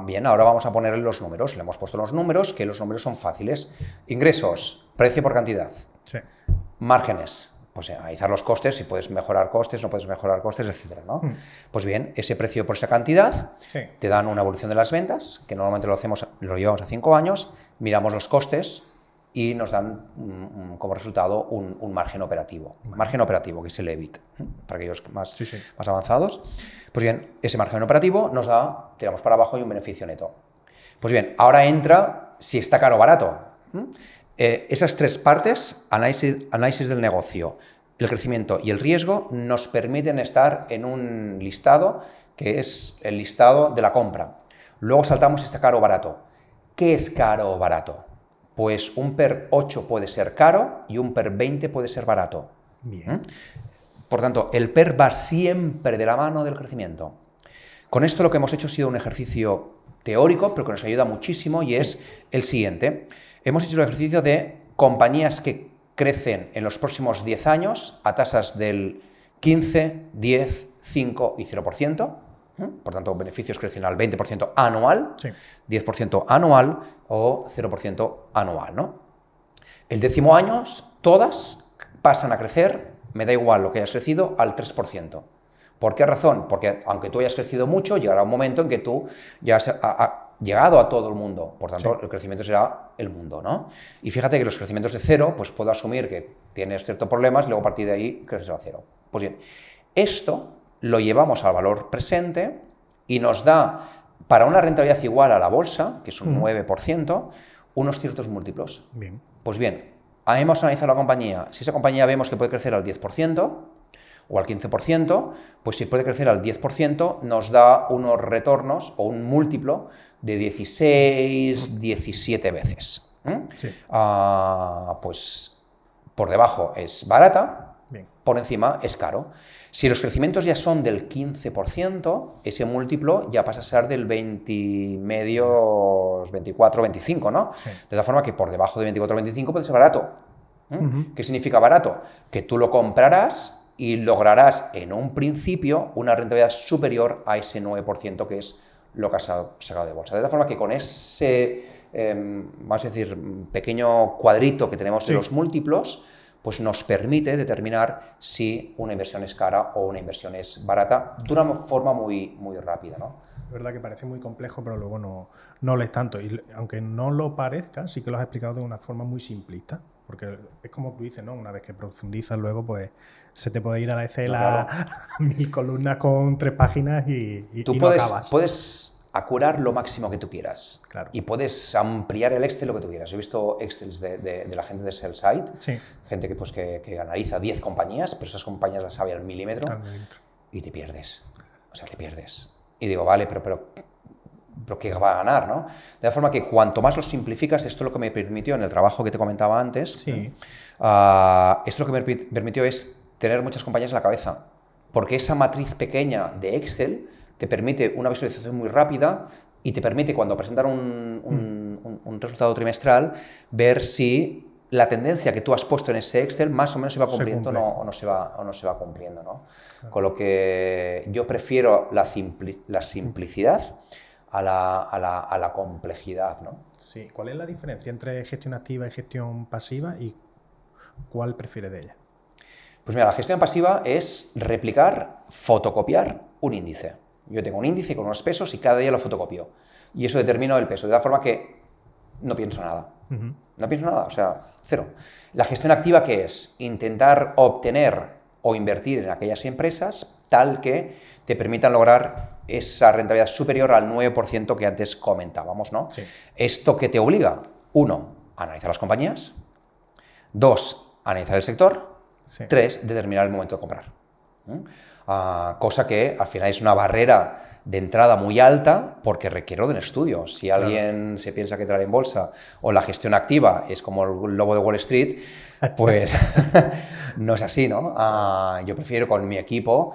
Bien, ahora vamos a ponerle los números. Le hemos puesto los números, que los números son fáciles. Ingresos, precio por cantidad. Sí. Márgenes, pues analizar los costes, si puedes mejorar costes, no puedes mejorar costes, etcétera, ¿no? Pues bien, ese precio por esa cantidad te dan una evolución de las ventas, que normalmente lo llevamos a 5 años, miramos los costes y nos dan como resultado un margen operativo. Margen operativo, que es el EBIT, para aquellos más avanzados. Pues bien, ese margen operativo nos da, tiramos para abajo y un beneficio neto. Pues bien, ahora entra si está caro o barato. Esas 3 partes, análisis del negocio, el crecimiento y el riesgo, nos permiten estar en un listado que es el listado de la compra. Luego saltamos si está caro o barato. ¿Qué es caro o barato? Pues un PER 8 puede ser caro y un PER 20 puede ser barato. Bien. Por tanto, el PER va siempre de la mano del crecimiento. Con esto lo que hemos hecho ha sido un ejercicio teórico, pero que nos ayuda muchísimo y es el siguiente. Hemos hecho el ejercicio de compañías que crecen en los próximos 10 años a tasas del 15, 10, 5 y 0%. Por tanto, beneficios crecen al 20% anual, 10% anual o 0% anual, ¿no? El 10º año, todas pasan a crecer, me da igual lo que hayas crecido, al 3%. ¿Por qué razón? Porque aunque tú hayas crecido mucho, llegará un momento en que tú ya has llegado a todo el mundo. Por tanto, el crecimiento será el mundo, ¿no? Y fíjate que los crecimientos de 0, pues puedo asumir que tienes ciertos problemas y luego a partir de ahí creces a 0. Pues bien, esto lo llevamos al valor presente y nos da, para una rentabilidad igual a la bolsa, que es un 9%, unos ciertos múltiplos. Bien. Pues bien, hemos analizado la compañía. Si esa compañía vemos que puede crecer al 10% o al 15%, pues si puede crecer al 10%, nos da unos retornos o un múltiplo de 16, 17 veces. Pues por debajo es barata, por encima es caro. Si los crecimientos ya son del 15%, ese múltiplo ya pasa a ser del 20 medios, 24, 25, ¿no? De tal forma que por debajo de 24, 25 puede ser barato. ¿Qué significa barato? Que tú lo comprarás y lograrás en un principio una rentabilidad superior a ese 9% que es lo que has sacado de bolsa. De tal forma que con ese, vamos a decir, pequeño cuadrito que tenemos de los múltiplos, pues nos permite determinar si una inversión es cara o una inversión es barata de una forma muy, muy rápida, ¿no? Es verdad que parece muy complejo, pero luego no lo es tanto. Y aunque no lo parezca, sí que lo has explicado de una forma muy simplista. Porque es como tú dices, ¿no? Una vez que profundizas luego, pues se te puede ir a la Excel a 1000 columnas con 3 páginas y tú no puedes, acabas. Puedes acurar lo máximo que tú quieras. Claro. Y puedes ampliar el Excel lo que tú quieras. Yo he visto Excels de la gente de Sell-Side, gente que analiza 10 compañías, pero esas compañías las sabe al milímetro, y te pierdes. O sea, te pierdes. Y digo, vale, pero ¿qué va a ganar, no? De la forma que cuanto más lo simplificas, esto es lo que me permitió en el trabajo que te comentaba antes, esto lo que me permitió es tener muchas compañías en la cabeza, porque esa matriz pequeña de Excel te permite una visualización muy rápida y te permite, cuando presentan un resultado trimestral, ver si la tendencia que tú has puesto en ese Excel más o menos se va cumpliendo o no se va cumpliendo, ¿no? Claro. Con lo que yo prefiero la simplicidad a la complejidad, ¿no? Sí. ¿Cuál es la diferencia entre gestión activa y gestión pasiva y cuál prefieres de ellas? Pues mira, la gestión pasiva es replicar, fotocopiar un índice. Yo tengo un índice con unos pesos y cada día lo fotocopio. Y eso determina el peso, de tal forma que no pienso nada. No pienso nada, o sea, cero. La gestión activa, ¿qué es? Intentar obtener o invertir en aquellas empresas tal que te permitan lograr esa rentabilidad superior al 9% que antes comentábamos, ¿no? Sí. ¿Esto qué te obliga? 1, analizar las compañías. 2, analizar el sector. Sí. 3, determinar el momento de comprar. Cosa que al final es una barrera de entrada muy alta porque requiere de un estudio. Si alguien se piensa que entrar en bolsa o la gestión activa es como el lobo de Wall Street, pues no es así, ¿no? Yo prefiero con mi equipo,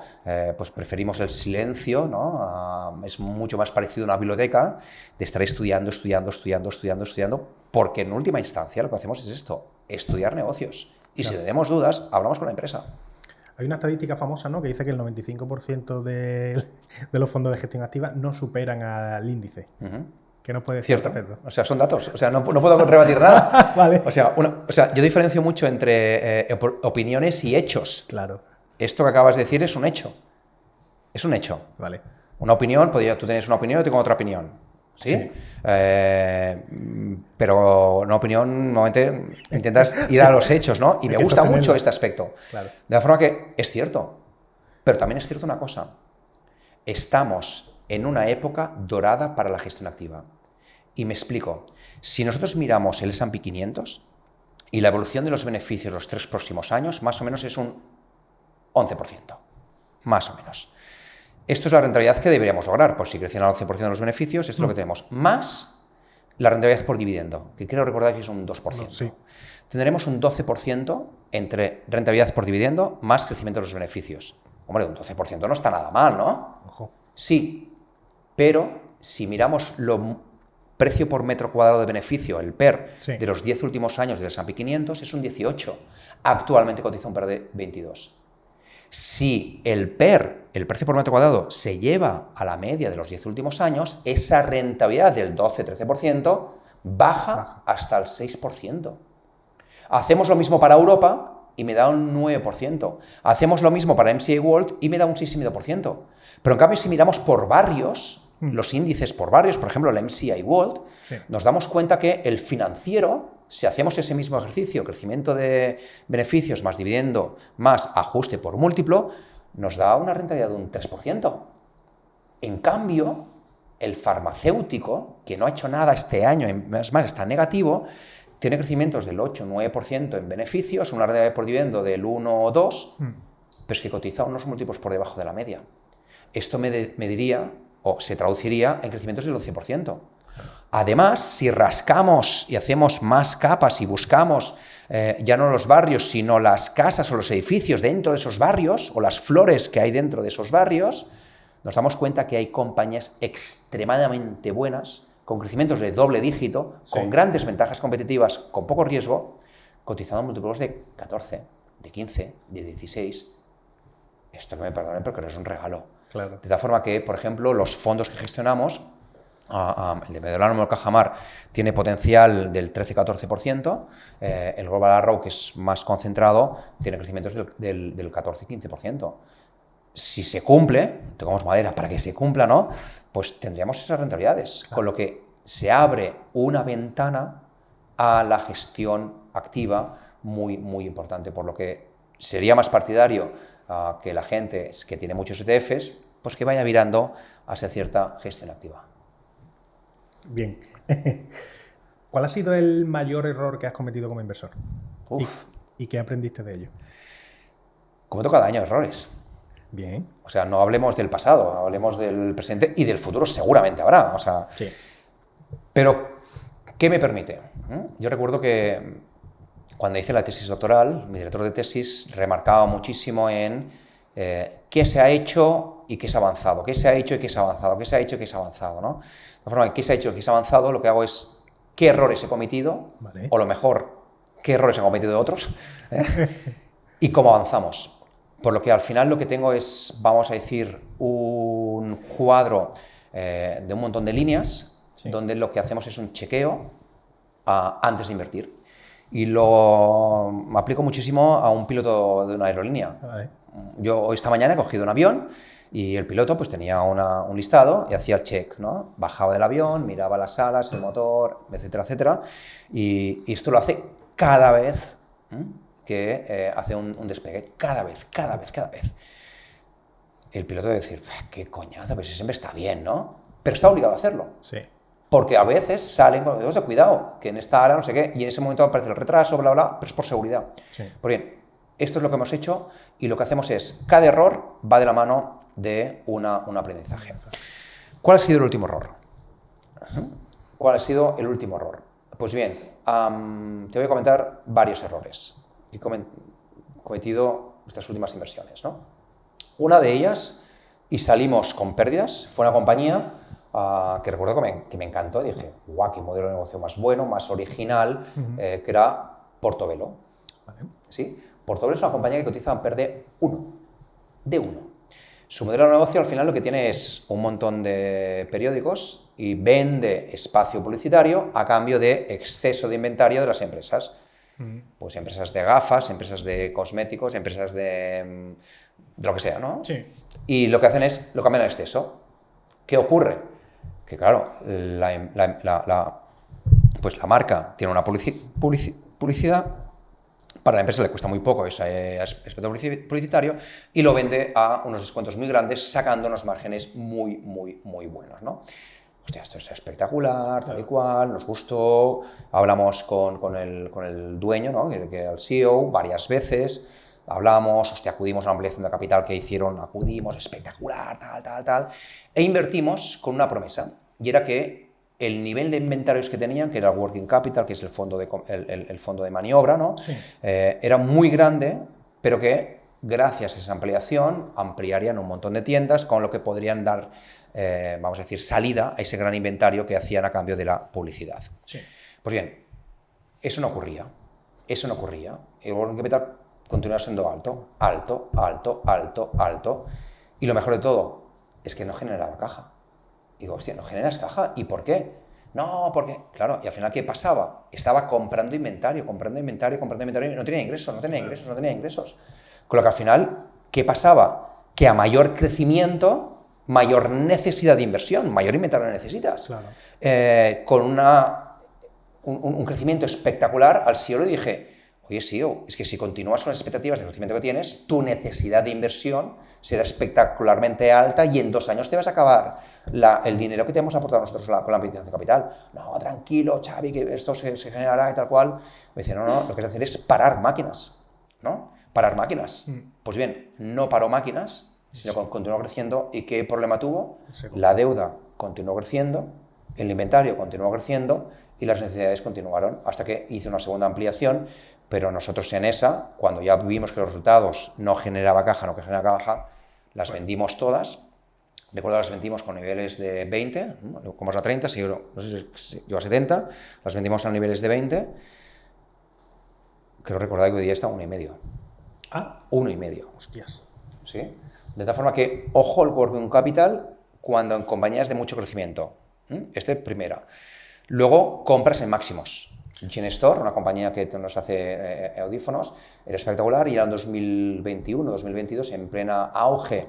pues preferimos el silencio, ¿no? Es mucho más parecido a una biblioteca de estar estudiando, porque en última instancia lo que hacemos es esto, estudiar negocios. Y si tenemos dudas, hablamos con la empresa. Hay una estadística famosa, ¿no?, que dice que el 95% de los fondos de gestión activa no superan al índice. ¿Qué nos puede decir al respecto? O sea, son datos. O sea, no puedo rebatir nada. Vale. O sea, yo diferencio mucho entre opiniones y hechos. Claro. Esto que acabas de decir es un hecho. Es un hecho. Vale. Una opinión, tú tienes una opinión, yo tengo otra opinión. ¿Sí? Sí. Pero una opinión, normalmente intentas ir a los hechos, ¿no? Y me gusta mucho este aspecto. Claro. De la forma que es cierto, pero también es cierto una cosa. Estamos en una época dorada para la gestión activa. Y me explico. Si nosotros miramos el S&P 500 y la evolución de los beneficios los 3 próximos años, más o menos es un 11%. Más o menos. Esto es la rentabilidad que deberíamos lograr, pues si crecen al 11% de los beneficios, esto es lo que tenemos, más la rentabilidad por dividendo, que creo recordar que es un 2%. Sí. Tendremos un 12% entre rentabilidad por dividendo más crecimiento de los beneficios. Hombre, un 12% no está nada mal, ¿no? Ojo. Sí, pero si miramos lo precio por metro cuadrado de beneficio, el PER, sí, de los 10 últimos años del S&P 500 es un 18. Actualmente cotiza un PER de 22. Si el PER, el precio por metro cuadrado, se lleva a la media de los 10 últimos años, esa rentabilidad del 12-13% baja hasta el 6%. Hacemos lo mismo para Europa y me da un 9%. Hacemos lo mismo para MSCI World y me da un 6,5%. Pero en cambio, si miramos por barrios, los índices por barrios, por ejemplo, el MSCI World, sí, nos damos cuenta que el financiero, si hacemos ese mismo ejercicio, crecimiento de beneficios más dividendo más ajuste por múltiplo, nos da una rentabilidad de un 3%. En cambio, el farmacéutico, que no ha hecho nada este año, es más, está negativo, tiene crecimientos del 8-9% en beneficios, una rentabilidad por dividendo del 1 o 2, pero es que cotiza unos múltiplos por debajo de la media. Esto me diría, o se traduciría en crecimientos del 11%. Además, si rascamos y hacemos más capas y buscamos ya no los barrios, sino las casas o los edificios dentro de esos barrios, o las flores que hay dentro de esos barrios, nos damos cuenta que hay compañías extremadamente buenas, con crecimientos de doble dígito, sí, con grandes ventajas competitivas, con poco riesgo, cotizando múltiplos de 14, de 15, de 16. Esto que me perdonen, pero que no es un regalo. Claro. De tal forma que, por ejemplo, los fondos que gestionamos, el de Mediolanum o el Cajamar tiene potencial del 13-14%, el Global Arrow, que es más concentrado, tiene crecimientos del 14-15%. Si se cumple, tocamos madera para que se cumpla, ¿no?, pues tendríamos esas rentabilidades, claro, con lo que se abre una ventana a la gestión activa muy, muy importante, por lo que sería más partidario que la gente que tiene muchos ETFs, pues que vaya virando hacia cierta gestión activa. Bien. ¿Cuál ha sido el mayor error que has cometido como inversor? ¿Y qué aprendiste de ello? Cometo cada año errores. Bien. O sea, no hablemos del pasado, hablemos del presente y del futuro seguramente habrá. O sea, sí. Pero, ¿qué me permite? Yo recuerdo que cuando hice la tesis doctoral, mi director de tesis remarcaba muchísimo en qué se ha hecho y qué se ha avanzado, qué se ha hecho y qué se ha avanzado, qué se ha hecho y qué se ha avanzado, ¿no? De forma que qué se ha hecho y qué se ha avanzado, lo que hago es qué errores he cometido, vale, o lo mejor, qué errores han cometido otros y cómo avanzamos. Por lo que al final lo que tengo es, vamos a decir, un cuadro de un montón de líneas, donde lo que hacemos es un chequeo antes de invertir. Y lo aplico muchísimo a un piloto de una aerolínea. Vale. Yo esta mañana he cogido un avión y el piloto pues tenía un listado y hacía el check, ¿no? Bajaba del avión, miraba las alas, el motor, etcétera, etcétera. Y esto lo hace cada vez que hace un despegue. Cada vez. El piloto debe decir, qué coñazo, pues siempre está bien, ¿no? Pero está obligado a hacerlo. Sí. Porque a veces salen con los dedos de cuidado, que en esta área no sé qué, y en ese momento aparece el retraso, bla, bla, pero es por seguridad. Sí. Pues bien, esto es lo que hemos hecho y lo que hacemos es, cada error va de la mano de un aprendizaje. ¿Cuál ha sido el último error? ¿Cuál ha sido el último error? Pues bien, te voy a comentar varios errores que he cometido estas últimas inversiones, ¿no? Una de ellas, y salimos con pérdidas, fue una compañía que recuerdo que me encantó. Dije, guau, qué modelo de negocio más bueno, más original, que era Portobello. Vale. ¿Sí? Portobello es una compañía que cotiza en PER de 1. Su modelo de negocio al final lo que tiene es un montón de periódicos y vende espacio publicitario a cambio de exceso de inventario de las empresas. Pues empresas de gafas, empresas de cosméticos, empresas de lo que sea, ¿no? Sí. Y lo que hacen es, lo cambian a exceso. ¿Qué ocurre? Que claro, pues la marca tiene una publicidad, para la empresa le cuesta muy poco ese aspecto publicitario y lo vende a unos descuentos muy grandes, sacando unos márgenes muy buenos, ¿no? Hostia, esto es espectacular, tal y cual, nos gustó, hablamos con el dueño, ¿no? que era el CEO, varias veces, hablamos, hostia, acudimos a una ampliación de capital que hicieron, acudimos, espectacular, tal, e invertimos con una promesa, y era que el nivel de inventarios que tenían, que era el working capital, que es el fondo de maniobra, ¿no? Sí. Era muy grande, pero que gracias a esa ampliación ampliarían un montón de tiendas, con lo que podrían dar, vamos a decir, salida a ese gran inventario que hacían a cambio de la publicidad. Sí. Pues bien, eso no ocurría. El working capital continuaba siendo alto, y lo mejor de todo es que no generaba caja. Digo, hostia, ¿no generas caja? ¿Y por qué? No, porque, claro, y al final, ¿qué pasaba? Estaba comprando inventario, y no tenía ingresos. Con lo que al final, ¿qué pasaba? Que a mayor crecimiento, mayor necesidad de inversión, mayor inventario necesitas. Claro. Con un crecimiento espectacular, al CEO le dije, oye, CEO, es que si continúas con las expectativas de crecimiento que tienes, tu necesidad de inversión será espectacularmente alta y en 2 años te vas a acabar el dinero que te hemos aportado nosotros con la ampliación de capital. No, tranquilo, Xavi, que esto se generará y tal cual. Me dice, no, lo que has de hacer es parar máquinas, ¿no? Parar máquinas. Pues bien, no paró máquinas, sino que continuó creciendo. ¿Y qué problema tuvo? La deuda continuó creciendo, el inventario continuó creciendo y las necesidades continuaron hasta que hice una segunda ampliación. Pero nosotros en esa, cuando ya vimos que los resultados no generaba caja, las vendimos todas. Recuerdo, las vendimos con niveles de 20, como es a 30, no sé si yo a 70, las vendimos a niveles de 20. Creo recordar que hoy día está a 1,5. Ah. 1,5. Hostias. ¿Sí? De tal forma que, ojo el working capital cuando en compañías de mucho crecimiento. Primera. Luego, compras en máximos. Genestore, una compañía que nos hace audífonos, era espectacular, y era en 2021, 2022, en plena auge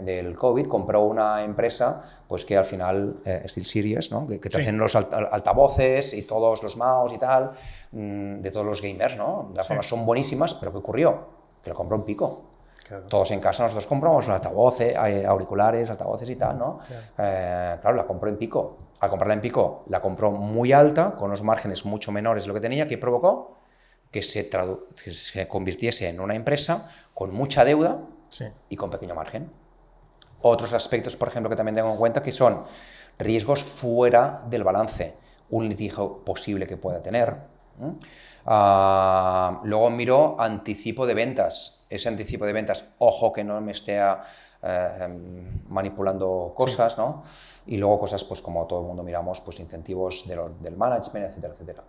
del COVID, compró una empresa pues que al final, SteelSeries, ¿no? que te hacen los altavoces y todos los mouse y tal, de todos los gamers, ¿no? De las formas son buenísimas, pero ¿qué ocurrió? Que lo compró en pico. Claro. Todos en casa nosotros compramos altavoces, auriculares, altavoces y tal, ¿no? Claro, la compró en pico. Al comprarla en pico, la compró muy alta, con unos márgenes mucho menores de lo que tenía, que provocó que se convirtiese en una empresa con mucha deuda y con pequeño margen. Otros aspectos, por ejemplo, que también tengo en cuenta, que son riesgos fuera del balance, un litigio posible que pueda tener. Luego miro anticipo de ventas. Ese anticipo de ventas, ojo que no me esté manipulando cosas, ¿no? Y luego cosas, pues como todo el mundo miramos, pues incentivos del management, etcétera, etcétera.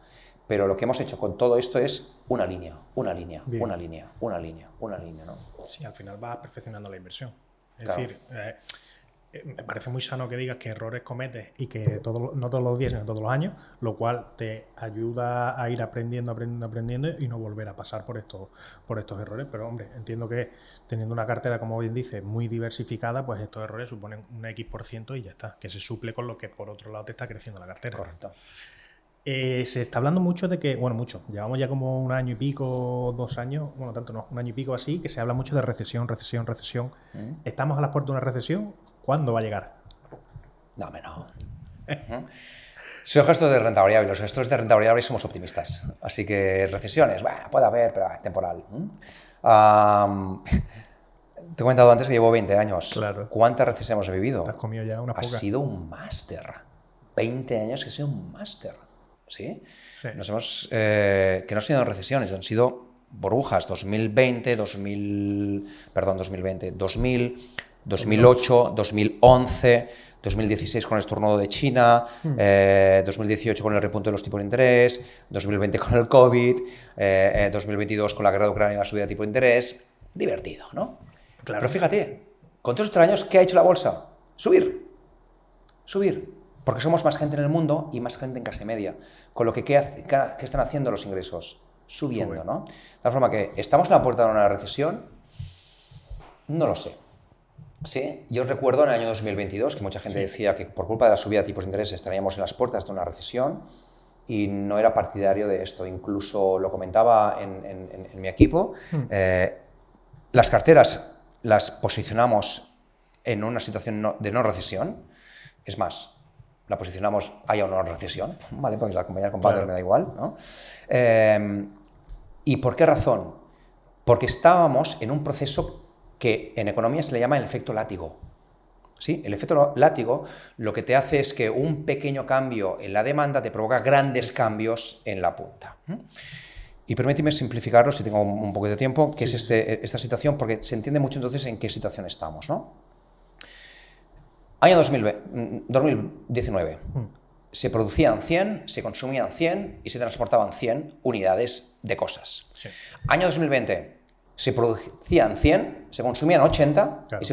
Pero lo que hemos hecho con todo esto es una línea, una línea, Bien. una línea, una línea, una línea, ¿no? Sí, al final vas perfeccionando la inversión. Es Claro. decir, me parece muy sano que digas que errores cometes y que no todos los días, sino todos los años, lo cual te ayuda a ir aprendiendo y no volver a pasar por estos errores. Pero, hombre, entiendo que teniendo una cartera, como bien dice, muy diversificada, pues estos errores suponen un X% y ya está, que se suple con lo que por otro lado te está creciendo la cartera. Correcto. Se está hablando mucho de que, bueno, mucho, llevamos ya como un año y pico, 2 años, bueno, tanto no, un año y pico así, que se habla mucho de recesión. ¿Estamos a las puertas de una recesión? ¿Cuándo va a llegar? No, no. Soy gestor de renta variable. Los gestores de renta variable somos optimistas. Así que recesiones, bueno, puede haber, pero temporal. Te he comentado antes que llevo 20 años. Claro. ¿Cuántas recesiones hemos vivido? Te has comido ya una Ha poca. sido un máster. 20 años que he sido un máster. ¿Sí? Sí. Que no han sido recesiones, han sido burbujas. 2020, 2000, 2008, 2011, 2016 con el estornudo de China, 2018 con el repunte de los tipos de interés, 2020 con el COVID, 2022 con la guerra de Ucrania y la subida de tipo de interés. Divertido, ¿no? Claro. Pero fíjate, con todos estos años, ¿qué ha hecho la bolsa? Subir. Porque somos más gente en el mundo y más gente en clase media. Con lo que, ¿qué están haciendo los ingresos? Subiendo, ¿no? De tal forma que, ¿estamos en la puerta de una recesión? No lo sé. Sí, yo recuerdo en el año 2022 que mucha gente decía que por culpa de la subida de tipos de interés estaríamos en las puertas de una recesión y no era partidario de esto. Incluso lo comentaba en mi equipo. Las carteras las posicionamos en una situación de no recesión. Es más, la posicionamos haya o no recesión, ¿vale? Porque la compañía con Panther me da igual, ¿no? ¿Y por qué razón? Porque estábamos en un proceso que en economía se le llama el efecto látigo. ¿Sí? El efecto látigo lo que te hace es que un pequeño cambio en la demanda te provoca grandes cambios en la punta. Y permíteme simplificarlo, si tengo un poco de tiempo, que es esta situación, porque se entiende mucho entonces en qué situación estamos, ¿no? Año 2019. Se producían 100, se consumían 100 y se transportaban 100 unidades de cosas. Sí. Año 2020. Se producían 100, se consumían 80 claro. y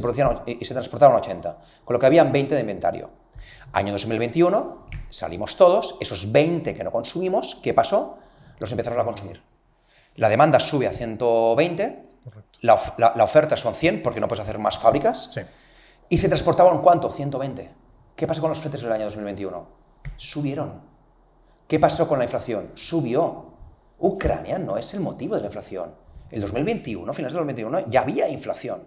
se transportaban 80, con lo que habían 20 de inventario. Año 2021, salimos todos, esos 20 que no consumimos, ¿qué pasó? Los empezamos a consumir. La demanda sube a 120, la oferta son 100 porque no puedes hacer más fábricas, Sí. y se transportaban ¿cuánto? 120. ¿Qué pasó con los fletes en el año 2021? Subieron. ¿Qué pasó con la inflación? Subió. Ucrania no es el motivo de la inflación. El 2021, finales del 2021, ya había inflación.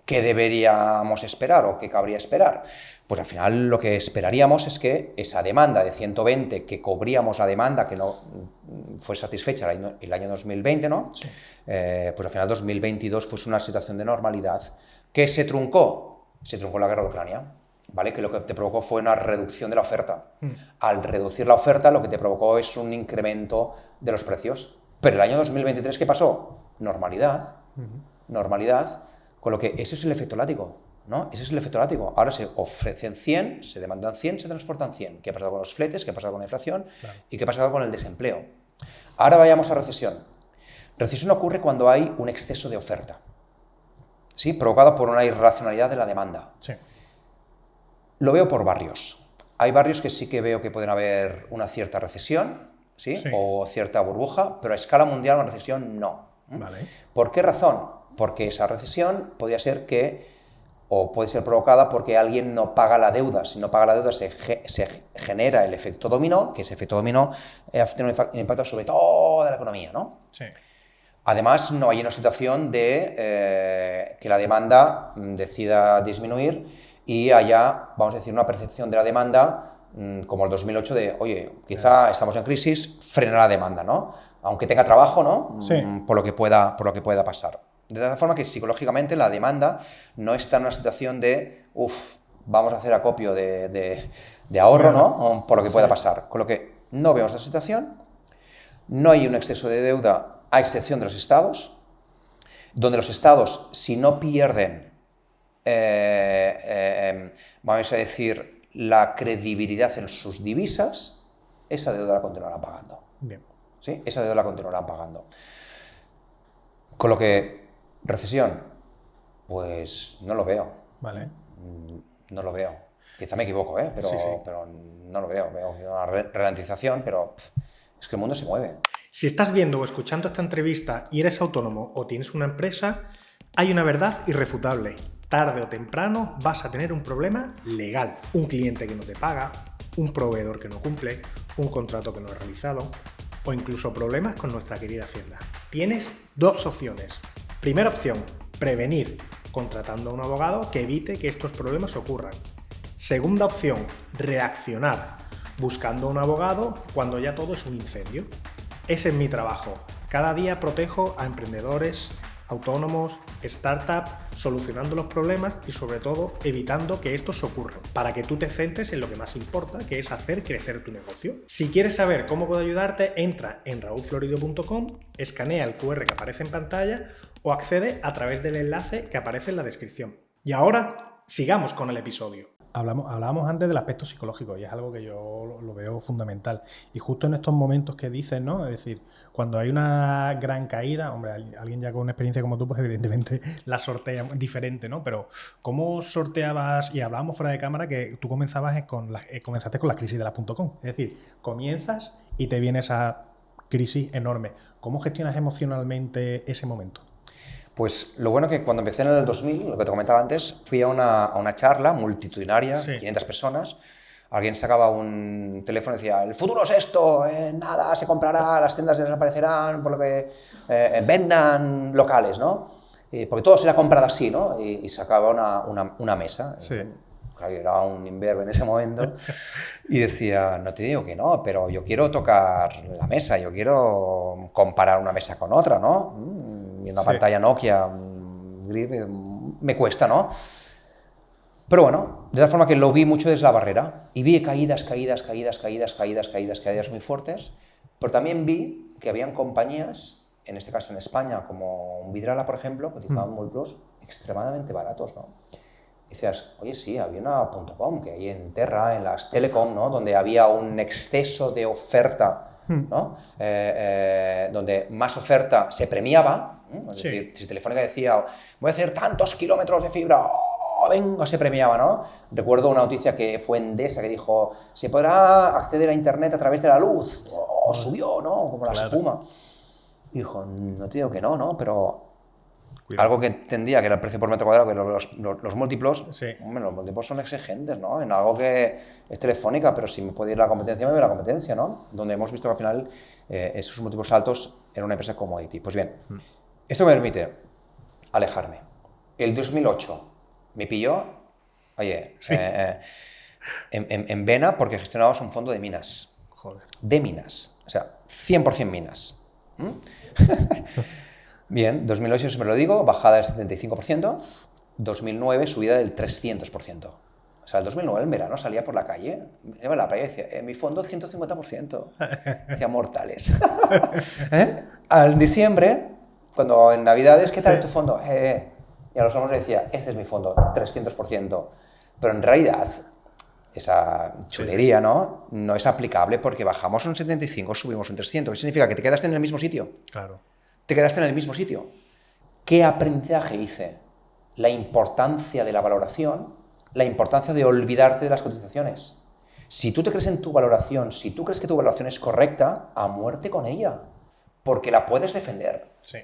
¿Qué deberíamos esperar o qué cabría esperar? Pues al final lo que esperaríamos es que esa demanda de 120 que cubríamos la demanda que no fue satisfecha el año 2020, ¿no? Sí. Pues al final 2022 fue una situación de normalidad. ¿Qué se truncó? Se truncó la guerra de Ucrania, ¿vale? Que lo que te provocó fue una reducción de la oferta. Al reducir la oferta lo que te provocó es un incremento de los precios. Pero el año 2023, ¿qué pasó? Normalidad, con lo que ese es el efecto látigo, ¿no? Ese es el efecto látigo. Ahora se ofrecen 100, se demandan 100, se transportan 100. ¿Qué ha pasado con los fletes? ¿Qué ha pasado con la inflación? Claro. ¿Y qué ha pasado con el desempleo? Ahora vayamos a recesión. Recesión ocurre cuando hay un exceso de oferta, ¿sí? Provocado por una irracionalidad de la demanda. Sí. Lo veo por barrios. Hay barrios que sí que veo que pueden haber una cierta recesión, ¿sí? O cierta burbuja, pero a escala mundial una recesión no. Vale. ¿Por qué razón? Porque esa recesión podría ser o puede ser provocada porque alguien no paga la deuda. Si no paga la deuda se genera el efecto dominó, que ese efecto dominó tiene un impacto sobre toda la economía, ¿no? Sí. Además, no hay una situación de que la demanda decida disminuir y haya, vamos a decir, una percepción de la demanda como el 2008 de, oye, quizá estamos en crisis, frena la demanda, ¿no? Aunque tenga trabajo, ¿no? Sí. Por lo que pueda pasar. De tal forma que psicológicamente la demanda no está en una situación de, vamos a hacer acopio de ahorro, ¿no? Por lo que pueda pasar. Con lo que no vemos la situación, no hay un exceso de deuda a excepción de los estados, donde los estados, si no pierden vamos a decir, la credibilidad en sus divisas, esa deuda la continuarán pagando. Bien. ¿Sí? Esa deuda la continuarán pagando. Con lo que, recesión, pues no lo veo. Vale. No lo veo. Quizá me equivoco, pero, Sí. pero no lo veo. Veo una ralentización, pero es que el mundo se mueve. Si estás viendo o escuchando esta entrevista y eres autónomo o tienes una empresa, hay una verdad irrefutable. Tarde o temprano vas a tener un problema legal. Un cliente que no te paga, un proveedor que no cumple, un contrato que no es realizado o incluso problemas con nuestra querida Hacienda. Tienes dos opciones. Primera opción, prevenir, contratando a un abogado que evite que estos problemas ocurran. Segunda opción, reaccionar, buscando a un abogado cuando ya todo es un incendio. Ese es mi trabajo. Cada día protejo a emprendedores, autónomos, startups, solucionando los problemas y sobre todo evitando que estos ocurran, para que tú te centres en lo que más importa, que es hacer crecer tu negocio. Si quieres saber cómo puedo ayudarte, entra en raulflorido.com, escanea el QR que aparece en pantalla o accede a través del enlace que aparece en la descripción. Y ahora, sigamos con el episodio. Hablábamos antes del aspecto psicológico y es algo que yo lo veo fundamental. Y justo en estos momentos que dices, ¿no? Es decir, cuando hay una gran caída, hombre, alguien ya con una experiencia como tú, pues evidentemente la sortea diferente, ¿no? Pero ¿cómo sorteabas? Y hablábamos fuera de cámara que tú comenzaste con la crisis de las .com. Es decir, comienzas y te viene esa crisis enorme. ¿Cómo gestionas emocionalmente ese momento? Pues lo bueno que cuando empecé en el 2000, lo que te comentaba antes, fui a una charla multitudinaria, Sí. 500 personas. Alguien sacaba un teléfono y decía, el futuro es esto, nada se comprará, las tiendas desaparecerán, por lo que vendan locales, ¿no? Porque todo será comprado así, ¿no? Y sacaba una mesa. Sí. Claro, yo era un imberbe en ese momento y decía, no te digo que no, pero yo quiero tocar la mesa, yo quiero comparar una mesa con otra, ¿no? Y una pantalla Nokia me cuesta, ¿no? Pero bueno, de tal forma que lo vi mucho desde la barrera y vi caídas muy fuertes, pero también vi que habían compañías, en este caso en España, como un Vidrala, por ejemplo, cotizaban múltiplos extremadamente baratos, ¿no? Y decías, oye, sí, había una .com, que hay en Terra, en las Telecom, ¿no? Donde había un exceso de oferta, ¿no? Donde más oferta se premiaba, ¿no? Es decir, si Telefónica decía, voy a hacer tantos kilómetros de fibra, venga, se premiaba, ¿no? Recuerdo una noticia que fue Endesa que dijo, se podrá acceder a internet a través de la luz, subió, ¿no? Como la espuma. Y dijo, no te digo que no, ¿no? Pero cuidado. Algo que entendía que era el precio por metro cuadrado, que los múltiplos, hombre, los múltiplos son exigentes, ¿no? En algo que es Telefónica, pero si me puede ir la competencia, me ve la competencia, ¿no? Donde hemos visto que al final esos múltiplos altos en una empresa como commodity. Pues bien, esto me permite alejarme. El 2008 me pilló, oye, en vena porque gestionábamos un fondo de minas. Joder. De minas, o sea, 100% minas. Bien, 2008 siempre lo digo, bajada del 75%, 2009 subida del 300%. O sea, el 2009 en verano salía por la calle, iba a la playa y decía, mi fondo 150%. Decía, mortales. Al diciembre, cuando en Navidades, ¿qué tal es tu fondo? Y a los hombres decía, este es mi fondo, 300%. Pero en realidad, esa chulería, ¿no? No es aplicable porque bajamos un 75, subimos un 300. ¿Qué significa? Que te quedaste en el mismo sitio. Claro. Te quedaste en el mismo sitio. ¿Qué aprendizaje hice? La importancia de la valoración, la importancia de olvidarte de las cotizaciones. Si tú te crees en tu valoración, si tú crees que tu valoración es correcta, a muerte con ella, porque la puedes defender. Sí.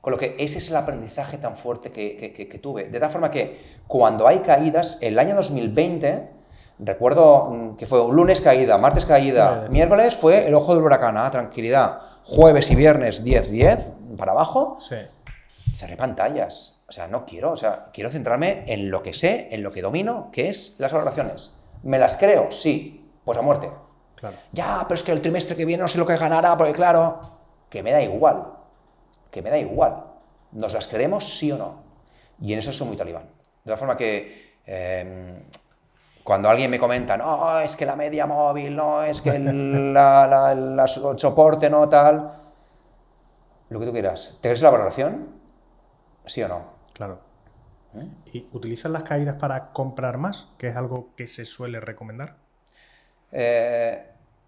Con lo que ese es el aprendizaje tan fuerte que tuve. De tal forma que cuando hay caídas, el año 2020, recuerdo que fue un lunes caída, martes caída, miércoles fue el ojo del huracán, tranquilidad. Jueves y viernes 10 para abajo, cerré pantallas. O sea, no quiero, quiero centrarme en lo que sé, en lo que domino, que es las valoraciones. ¿Me las creo? Sí, pues a muerte. Claro. Ya, pero es que el trimestre que viene no sé lo que ganará, porque claro, que me da igual. ¿Nos las creemos sí o no? Y en eso soy muy talibán. De la forma que cuando alguien me comenta, no, es que la media móvil, no, es que el soporte, no, tal, lo que tú quieras, ¿te crees la valoración? ¿Sí o no? Claro. ¿Y utilizan las caídas para comprar más? Que es algo que se suele recomendar.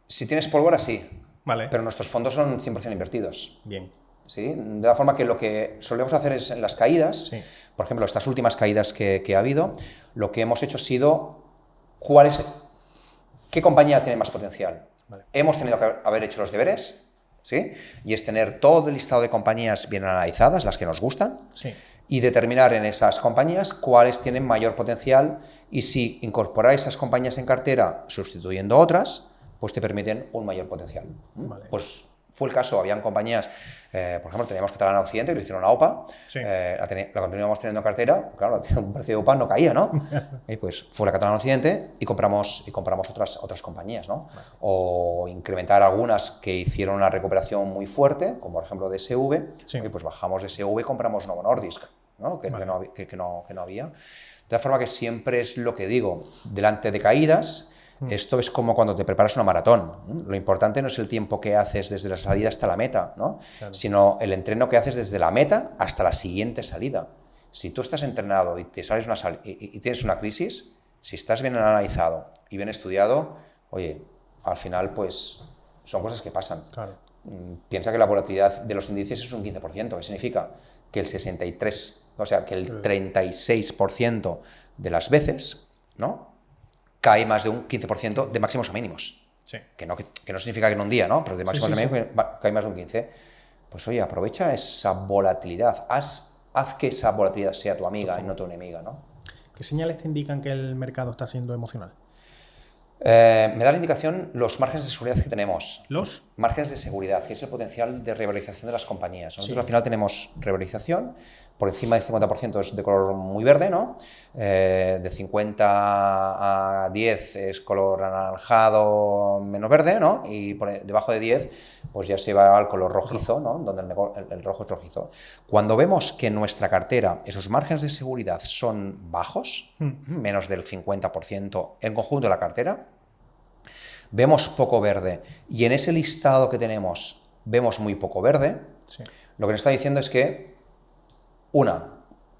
Si tienes pólvora, sí. Vale. Pero nuestros fondos son 100% invertidos. Bien. ¿Sí? De la forma que lo que solemos hacer es en las caídas, Sí. por ejemplo, estas últimas caídas que ha habido, lo que hemos hecho ha sido qué compañía tiene más potencial. Vale. Hemos tenido que haber hecho los deberes, ¿sí? Y es tener todo el listado de compañías bien analizadas, las que nos gustan, Sí. y determinar en esas compañías cuáles tienen mayor potencial, y si incorporar esas compañías en cartera sustituyendo otras, pues te permiten un mayor potencial. Vale. Pues fue el caso, habían compañías, por ejemplo, teníamos Catalana Occidente, que le hicieron una OPA, Sí. la continuamos teniendo en cartera, claro, un precio de OPA no caía, ¿no? Y pues fue la Catalana Occidente y compramos otras compañías, ¿no? Vale. O incrementar algunas que hicieron una recuperación muy fuerte, como por ejemplo DSV, Sí. y pues bajamos DSV y compramos Novo Nordisk, ¿no? Que, Vale. que no había. De tal forma que siempre es lo que digo, delante de caídas. Esto es como cuando te preparas una maratón. Lo importante no es el tiempo que haces desde la salida hasta la meta, ¿no? Claro. Sino el entreno que haces desde la meta hasta la siguiente salida. Si tú estás entrenado y te sales y tienes una crisis, si estás bien analizado y bien estudiado, oye, al final pues son cosas que pasan. Claro. Piensa que la volatilidad de los índices es un 15%, que significa que el 63%, o sea, que el 36% de las veces, ¿no?, cae más de un 15% de máximos a mínimos. Sí. Que no significa que en un día, ¿no? Pero de máximos a mínimos cae más de un 15%. Pues oye, aprovecha esa volatilidad. Haz que esa volatilidad sea tu amiga y no tu enemiga, ¿no? ¿Qué señales te indican que el mercado está siendo emocional? Me da la indicación los márgenes de seguridad que tenemos. ¿Los? Márgenes de seguridad, que es el potencial de revalorización de las compañías. Nosotros al final tenemos revalorización, por encima del 50% es de color muy verde, ¿no? De 50 a 10 es color anaranjado menos verde, ¿no? Y debajo de 10 pues ya se va al color rojizo, ¿no? Donde el rojo es rojizo. Cuando vemos que en nuestra cartera esos márgenes de seguridad son bajos, menos del 50% en conjunto de la cartera, vemos poco verde, y en ese listado que tenemos vemos muy poco verde, sí, lo que nos está diciendo es que,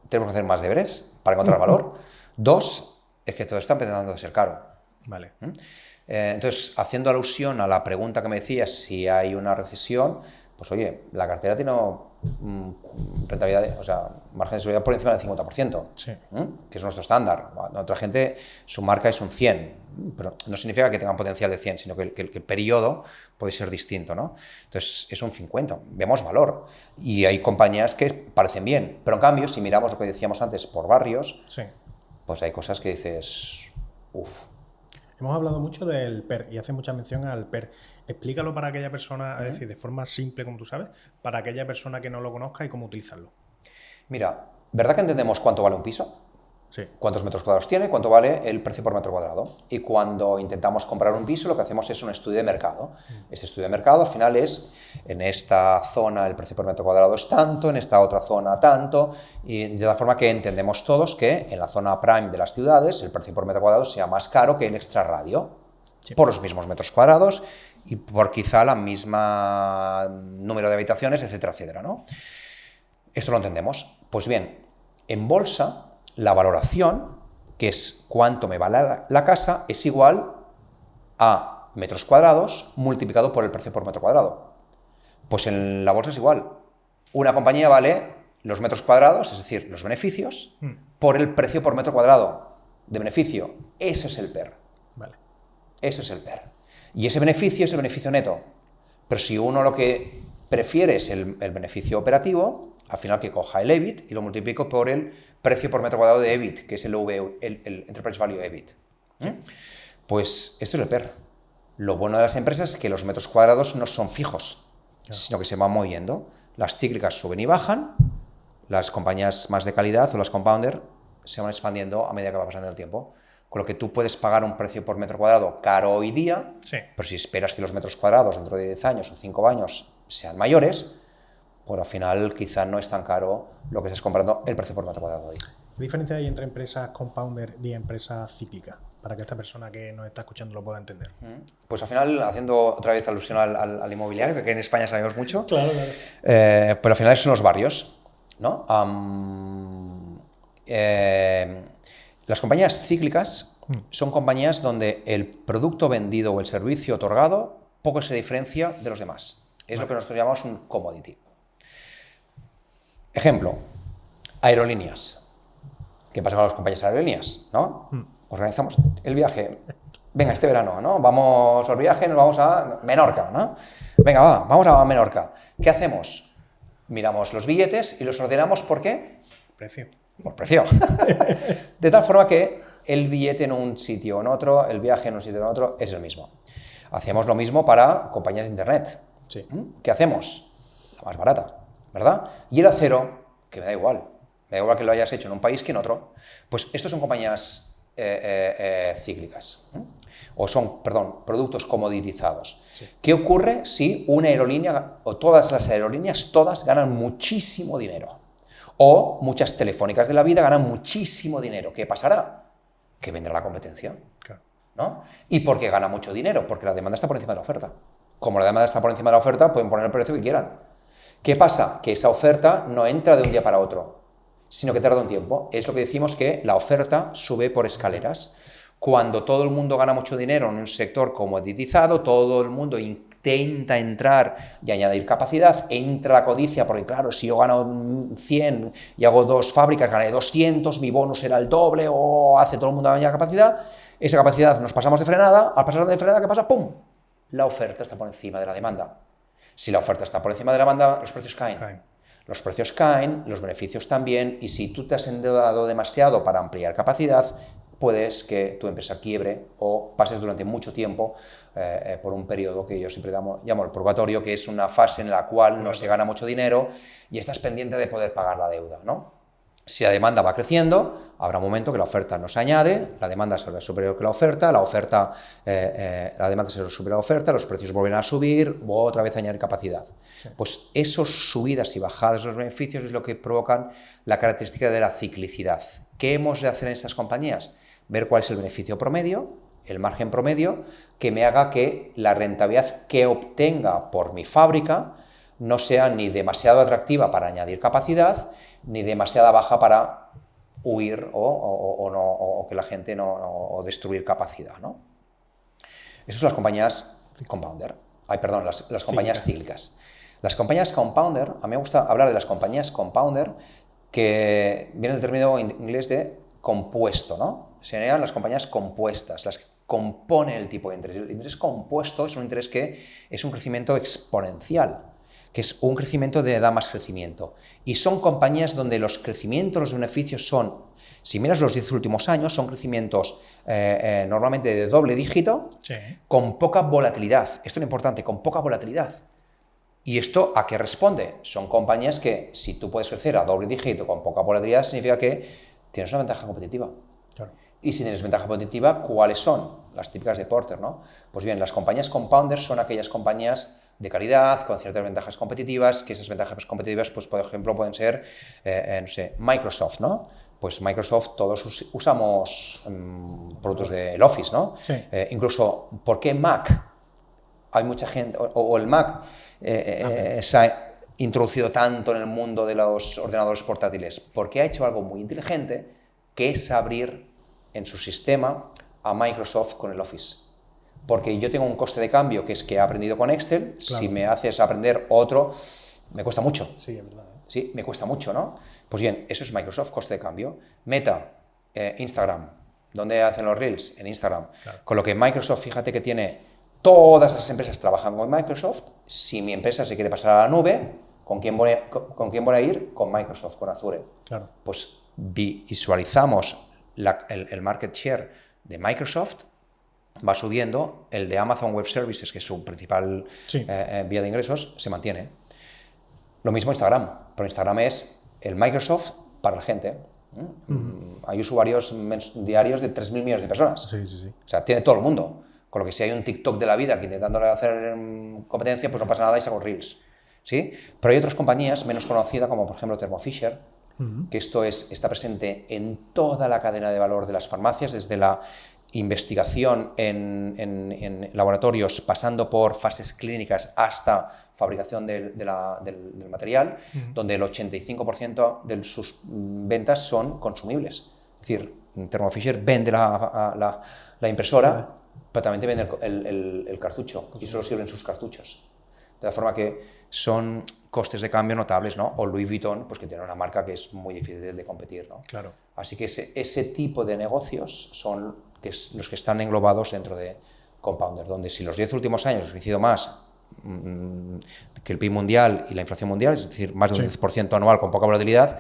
tenemos que hacer más deberes para encontrar valor. Dos, es que todo está empezando a ser caro. Vale. Entonces, haciendo alusión a la pregunta que me decías, si hay una recesión, pues oye, la cartera tiene rentabilidad, o sea, margen de seguridad por encima del 50%, sí, que es nuestro estándar. Otra gente, su marca es un 100%, pero no significa que tengan potencial de 100, sino que el periodo puede ser distinto, ¿no? Entonces, es un 50%, vemos valor. Y hay compañías que parecen bien, pero en cambio, si miramos lo que decíamos antes por barrios, sí, pues hay cosas que dices, uff. Hemos hablado mucho del PER y hace mucha mención al PER. Explícalo para aquella persona, es decir, de forma simple, como tú sabes, para aquella persona que no lo conozca y cómo utilizarlo. Mira, ¿verdad que entendemos cuánto vale un piso? Sí. ¿Cuántos metros cuadrados tiene? ¿Cuánto vale el precio por metro cuadrado? Y cuando intentamos comprar un piso, lo que hacemos es un estudio de mercado. Este estudio de mercado, al final, es en esta zona el precio por metro cuadrado es tanto, en esta otra zona tanto, y de la forma que entendemos todos que en la zona prime de las ciudades el precio por metro cuadrado sea más caro que el extrarradio, sí, por los mismos metros cuadrados y por quizá la misma número de habitaciones, etcétera, etcétera, ¿no? Esto lo entendemos. Pues bien, en bolsa, la valoración, que es cuánto me vale la casa, es igual a metros cuadrados multiplicado por el precio por metro cuadrado. Pues en la bolsa es igual. Una compañía vale los metros cuadrados, es decir, los beneficios, por el precio por metro cuadrado de beneficio. Eso es el PER. Vale. Eso es el PER. Y ese beneficio es el beneficio neto. Pero si uno lo que prefiere es el beneficio operativo, al final que coja el EBIT y lo multiplico por el precio por metro cuadrado de EBIT, que es el Enterprise Value EBIT. Pues esto es el PER. Lo bueno de las empresas es que los metros cuadrados no son fijos, claro, sino que se van moviendo. Las cíclicas suben y bajan, las compañías más de calidad o las compounder se van expandiendo a medida que va pasando el tiempo. Con lo que tú puedes pagar un precio por metro cuadrado caro hoy día, sí, pero si esperas que los metros cuadrados dentro de 10 años o 5 años sean mayores, pues al final quizá no es tan caro lo que estás comprando el precio por metro cuadrado hoy. ¿Qué diferencia hay entre empresas compounder y empresas cíclicas? Para que esta persona que nos está escuchando lo pueda entender. Pues al final, haciendo otra vez alusión al inmobiliario, que aquí en España sabemos mucho, claro, claro, pero al final son los barrios, ¿no? Las compañías cíclicas son compañías donde el producto vendido o el servicio otorgado poco se diferencia de los demás. Es lo que nosotros llamamos un commodity. Ejemplo, aerolíneas. ¿Qué pasa con las compañías aerolíneas? ¿No? Organizamos el viaje. Venga, este verano, ¿no? Vamos al viaje, nos vamos a Menorca, ¿no? Venga, vamos a Menorca. ¿Qué hacemos? Miramos los billetes y los ordenamos ¿por qué? Precio. Por precio. De tal forma que el billete en un sitio o en otro, el viaje en un sitio o en otro, es el mismo. Hacemos lo mismo para compañías de internet. Sí. ¿Qué hacemos? La más barata, ¿verdad? Y el acero, que me da igual. Me da igual que lo hayas hecho en un país que en otro. Pues estos son compañías cíclicas. O son, perdón, productos comoditizados. Sí. ¿Qué ocurre si una aerolínea o todas las aerolíneas, todas ganan muchísimo dinero? O muchas telefónicas de la vida ganan muchísimo dinero. ¿Qué pasará? Que vendrá la competencia. Claro. ¿No? ¿Y por qué gana mucho dinero? Porque la demanda está por encima de la oferta. Como la demanda está por encima de la oferta, pueden poner el precio que quieran. ¿Qué pasa? Que esa oferta no entra de un día para otro, sino que tarda un tiempo. Es lo que decimos que la oferta sube por escaleras. Cuando todo el mundo gana mucho dinero en un sector comoditizado, todo el mundo intenta entrar y añadir capacidad, entra la codicia, porque claro, si yo gano 100 y hago 2 fábricas, gané 200, mi bonus será el doble, o hace todo el mundo añadir capacidad, esa capacidad nos pasamos de frenada, al pasar de frenada, ¿qué pasa? ¡Pum! La oferta está por encima de la demanda. Si la oferta está por encima de la demanda, los precios caen. Los precios caen, los beneficios también, y si tú te has endeudado demasiado para ampliar capacidad, puedes que tu empresa quiebre o pases durante mucho tiempo por un periodo que yo siempre llamo el purgatorio, que es una fase en la cual no se gana mucho dinero y estás pendiente de poder pagar la deuda, ¿no? Si la demanda va creciendo, habrá un momento que la oferta no se añade, la demanda será superior que la demanda será superior a la oferta, los precios volverán a subir, o otra vez añadir capacidad. Sí. Pues esas subidas y bajadas de los beneficios es lo que provocan la característica de la ciclicidad. ¿Qué hemos de hacer en estas compañías? Ver cuál es el beneficio promedio, el margen promedio, que me haga que la rentabilidad que obtenga por mi fábrica no sea ni demasiado atractiva para añadir capacidad, ni demasiado baja para huir o que la gente o destruir capacidad, ¿no? Esas son las compañías compounder. Las compañías cíclicas. Las compañías compounder, a mí me gusta hablar de las compañías compounder, que viene el término inglés de compuesto, ¿no? Serían las compañías compuestas, las que componen el tipo de interés. El interés compuesto es un interés que es un crecimiento exponencial, que es un crecimiento de da más crecimiento. Y son compañías donde los crecimientos, los beneficios son, si miras los 10 últimos años, son crecimientos normalmente de doble dígito, sí, con poca volatilidad. Esto es lo importante, con poca volatilidad. ¿Y esto a qué responde? Son compañías que, si tú puedes crecer a doble dígito con poca volatilidad, significa que tienes una ventaja competitiva. Claro. Y si tienes ventaja competitiva, ¿cuáles son? Las típicas de Porter, ¿no? Pues bien, las compañías compounders son aquellas compañías de calidad, con ciertas ventajas competitivas, que esas ventajas competitivas, pues por ejemplo, pueden ser, no sé, Microsoft, ¿no? Pues Microsoft, todos usamos productos del Office, ¿no? Sí. Incluso, ¿por qué Mac? Hay mucha gente, o el Mac se ha introducido tanto en el mundo de los ordenadores portátiles, porque ha hecho algo muy inteligente, que es abrir en su sistema a Microsoft con el Office. Porque yo tengo un coste de cambio, que es que he aprendido con Excel, claro. Si me haces aprender otro, me cuesta mucho. Sí, es verdad. Sí, me cuesta mucho, ¿no? Pues bien, eso es Microsoft, coste de cambio. Meta, Instagram. ¿Dónde hacen los Reels? En Instagram. Claro. Con lo que Microsoft, fíjate que tiene, todas las empresas trabajan con Microsoft. Si mi empresa se quiere pasar a la nube, ¿con quién voy a ir? Con Microsoft, con Azure. Claro. Pues visualizamos el market share de Microsoft, va subiendo, el de Amazon Web Services, que es su principal vía de ingresos, se mantiene. Lo mismo Instagram, pero Instagram es el Microsoft para la gente. Hay usuarios diarios de 3.000 millones de personas. Sí, sí, sí. O sea, tiene todo el mundo. Con lo que si hay un TikTok de la vida que intentándole hacer competencia, pues no pasa nada y saco Reels. ¿Sí? Pero hay otras compañías menos conocidas, como por ejemplo Thermo Fisher, que esto está presente en toda la cadena de valor de las farmacias, desde la investigación en laboratorios, pasando por fases clínicas hasta fabricación del material, donde el 85% de sus ventas son consumibles. Es decir, Thermo Fisher vende la impresora, pero también te vende el cartucho, y solo sirven sus cartuchos. De la forma que son costes de cambio notables, ¿no? O Louis Vuitton, pues que tiene una marca que es muy difícil de competir, ¿no? Claro. Así que ese tipo de negocios son los que están englobados dentro de Compounder, donde si los 10 últimos años ha crecido más que el PIB mundial y la inflación mundial, es decir, más de un 10% anual con poca volatilidad,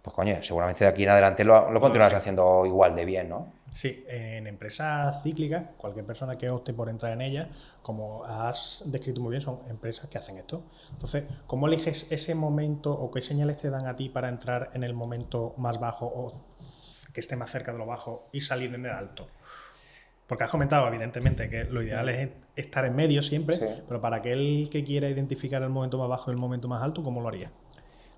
pues coño, seguramente de aquí en adelante lo continuarás haciendo igual de bien, ¿no? Sí, en empresas cíclicas, cualquier persona que opte por entrar en ellas, como has descrito muy bien, son empresas que hacen esto. Entonces, ¿cómo eliges ese momento o qué señales te dan a ti para entrar en el momento más bajo o que esté más cerca de lo bajo y salir en el alto? Porque has comentado, evidentemente, que lo ideal es estar en medio siempre, sí. Pero para aquel que quiera identificar el momento más bajo y el momento más alto, ¿cómo lo haría?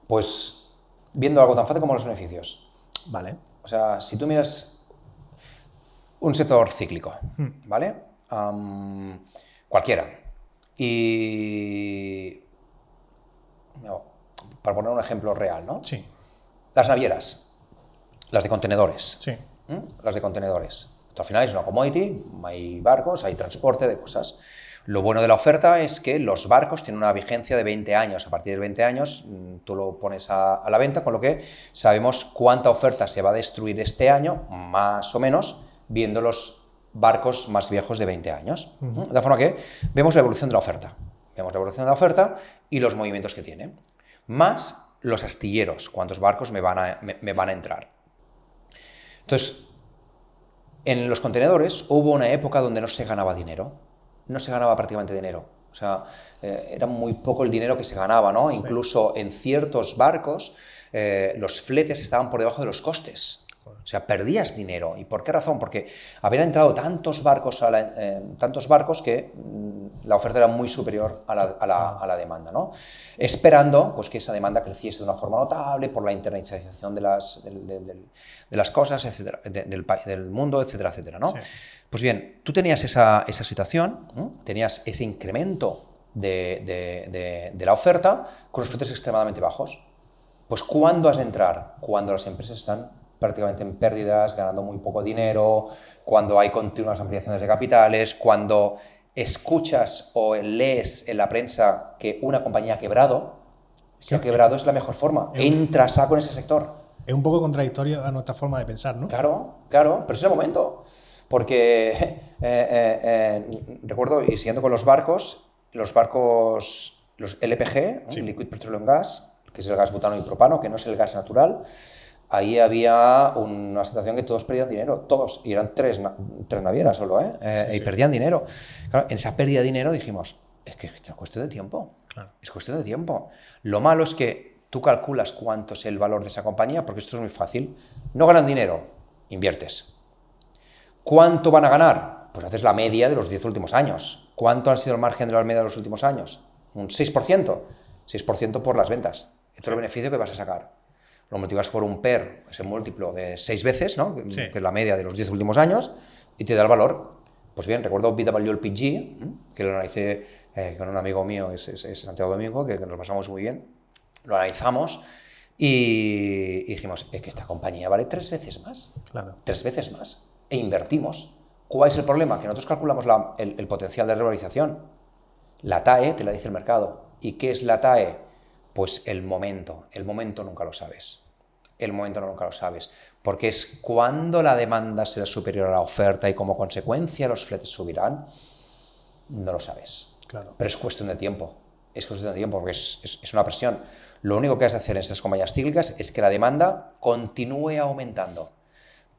Pues viendo algo tan fácil como los beneficios. Vale. O sea, si tú miras un sector cíclico, ¿vale? Cualquiera. Y para poner un ejemplo real, ¿no? Sí. Las navieras, las de contenedores. Sí. Las de contenedores. Esto al final es una commodity, hay barcos, hay transporte de cosas. Lo bueno de la oferta es que los barcos tienen una vigencia de 20 años. A partir de 20 años tú lo pones a la venta, con lo que sabemos cuánta oferta se va a destruir este año, más o menos, viendo los barcos más viejos de 20 años. De la forma que vemos la evolución de la oferta. Vemos la evolución de la oferta y los movimientos que tiene. Más los astilleros, cuántos barcos me van a entrar. Entonces, en los contenedores hubo una época donde no se ganaba dinero. No se ganaba prácticamente dinero. O sea, era muy poco el dinero que se ganaba, ¿no? Sí. Incluso en ciertos barcos los fletes estaban por debajo de los costes. O sea, perdías dinero. ¿Y por qué razón? Porque habían entrado tantos barcos que la oferta era muy superior a la demanda, ¿no? Esperando pues, que esa demanda creciese de una forma notable por la internacionalización de las cosas, etcétera, del mundo, etcétera, etcétera, ¿no? Sí. Pues bien, tú tenías esa situación, ¿no? Tenías ese incremento de la oferta con los fletes extremadamente bajos. Pues ¿cuándo has de entrar? Cuando las empresas están prácticamente en pérdidas, ganando muy poco dinero, cuando hay continuas ampliaciones de capitales, cuando escuchas o lees en la prensa que una compañía ha quebrado, si ha quebrado es la mejor forma, entra a saco en ese sector. Es un poco contradictorio a nuestra forma de pensar, ¿no? Claro, pero es el momento, porque recuerdo, y siguiendo con los barcos, los LPG, sí. Liquid Petroleum Gas, que es el gas butano y propano, que no es el gas natural. Ahí había una situación que todos perdían dinero, todos, y eran tres navieras solo, sí, y perdían dinero. Claro, en esa pérdida de dinero dijimos, es que es cuestión de tiempo, claro. Es cuestión de tiempo. Lo malo es que tú calculas cuánto es el valor de esa compañía, porque esto es muy fácil. No ganan dinero, inviertes. ¿Cuánto van a ganar? Pues haces la media de los 10 últimos años. ¿Cuánto ha sido el margen de la media de los últimos años? Un 6%. 6% por las ventas. Esto es el beneficio que vas a sacar. Lo multiplicas por un PER, ese múltiplo de 6 veces, ¿no? Sí. Que es la media de los 10 últimos años, y te da el valor. Pues bien, recuerdo BWLPG, que lo analicé con un amigo mío, es Santiago Domingo, que nos pasamos muy bien. Lo analizamos y dijimos, es que esta compañía vale 3 veces más. Claro. 3 veces más. E invertimos. ¿Cuál es el problema? Que nosotros calculamos el potencial de revalorización. La TAE te la dice el mercado. ¿Y qué es la TAE? Pues el momento nunca lo sabes. El momento nunca lo sabes, porque es cuando la demanda será superior a la oferta y como consecuencia los fletes subirán, no lo sabes. Claro. Pero es cuestión de tiempo, porque es una presión. Lo único que has de hacer en estas compañías cíclicas es que la demanda continúe aumentando.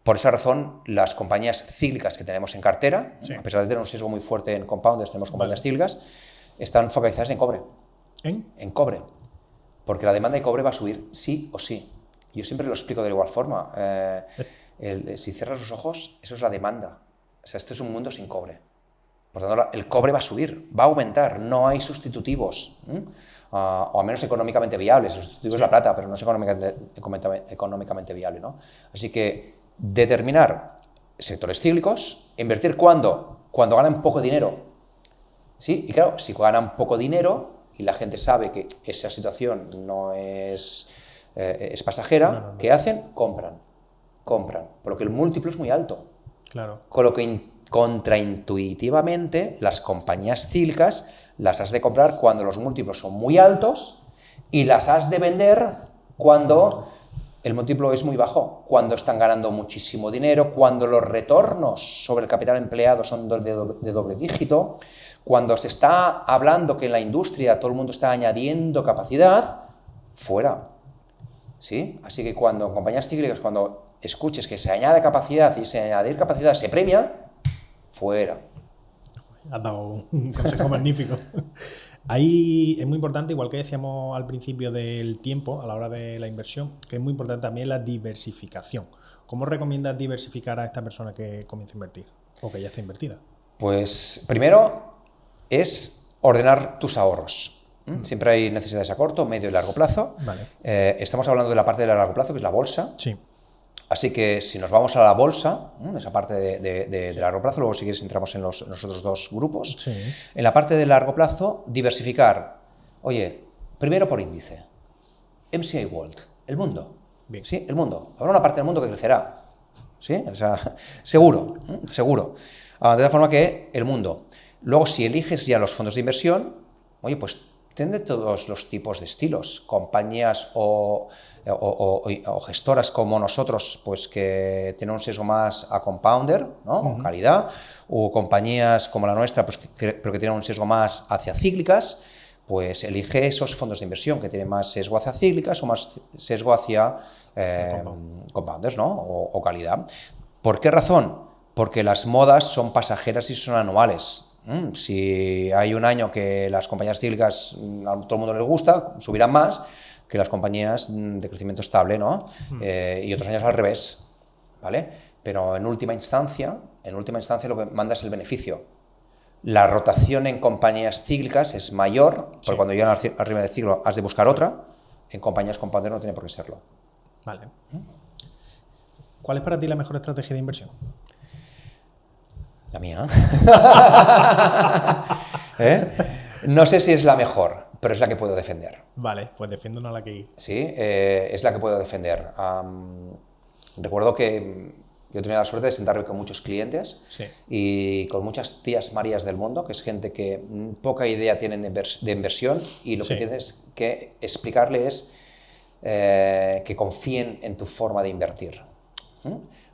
Por esa razón, las compañías cíclicas que tenemos en cartera, sí. A pesar de tener un sesgo muy fuerte en compounders, tenemos compañías cíclicas, están focalizadas en cobre. En cobre. Porque la demanda de cobre va a subir sí o sí. Yo siempre lo explico de igual forma. Si cierras los ojos, eso es la demanda. O sea, este es un mundo sin cobre. Por tanto, el cobre va a subir, va a aumentar. No hay sustitutivos, o al menos económicamente viables. El sustitutivo es la plata, pero no es económicamente viable, ¿no? Así que determinar sectores cíclicos, invertir cuando ganan poco dinero. ¿Sí? Y claro, si ganan poco dinero y la gente sabe que esa situación no es pasajera, ¿qué hacen? Compran, por lo que el múltiplo es muy alto. Claro. Con lo que contraintuitivamente las compañías cíclicas las has de comprar cuando los múltiplos son muy altos y las has de vender cuando el múltiplo es muy bajo, cuando están ganando muchísimo dinero, cuando los retornos sobre el capital empleado son de doble dígito, cuando se está hablando que en la industria todo el mundo está añadiendo capacidad, fuera. ¿Sí? Así que cuando en compañías cíclicas, cuando escuches que se añade capacidad y se añadir capacidad se premia, fuera. Has dado un consejo magnífico. Ahí es muy importante, igual que decíamos al principio del tiempo, a la hora de la inversión, que es muy importante también la diversificación. ¿Cómo recomiendas diversificar a esta persona que comienza a invertir o que ya está invertida? Pues primero es ordenar tus ahorros. Siempre hay necesidades a corto, medio y largo plazo. Vale. Estamos hablando de la parte de largo plazo, que es la bolsa. Sí. Así que si nos vamos a la bolsa, esa parte de largo plazo, luego si quieres entramos en los otros dos grupos. Sí. En la parte de largo plazo, diversificar. Oye, primero por índice. MSCI World, el mundo. Bien. Sí, el mundo. Habrá una parte del mundo que crecerá. ¿Sí? O sea, seguro, seguro. De tal forma que el mundo. Luego, si eliges ya los fondos de inversión, oye, pues ten de todos los tipos de estilos. Compañías o gestoras como nosotros, pues que tienen un sesgo más a compounder, ¿no? O calidad, o compañías como la nuestra, pues pero que tienen un sesgo más hacia cíclicas, pues elige esos fondos de inversión que tienen más sesgo hacia cíclicas o más sesgo hacia compounders, ¿no? O calidad. ¿Por qué razón? Porque las modas son pasajeras y son anuales. Si hay un año que las compañías cíclicas a todo el mundo les gusta, subirán más que las compañías de crecimiento estable, ¿no? Y otros años al revés, ¿vale? Pero en última instancia lo que manda es el beneficio. La rotación en compañías cíclicas es mayor, porque cuando llegan arriba del ciclo has de buscar otra. En compañías compounder no tiene por qué serlo. Vale. ¿Cuál es para ti la mejor estrategia de inversión? La mía. No sé si es la mejor, pero es la que puedo defender. Vale, pues defiéndonos la que... Sí, es la que puedo defender. Recuerdo que yo tenía la suerte de sentarme con muchos clientes y con muchas tías Marías del mundo, que es gente que poca idea tienen de inversión y lo que tienes que explicarle es que confíen en tu forma de invertir.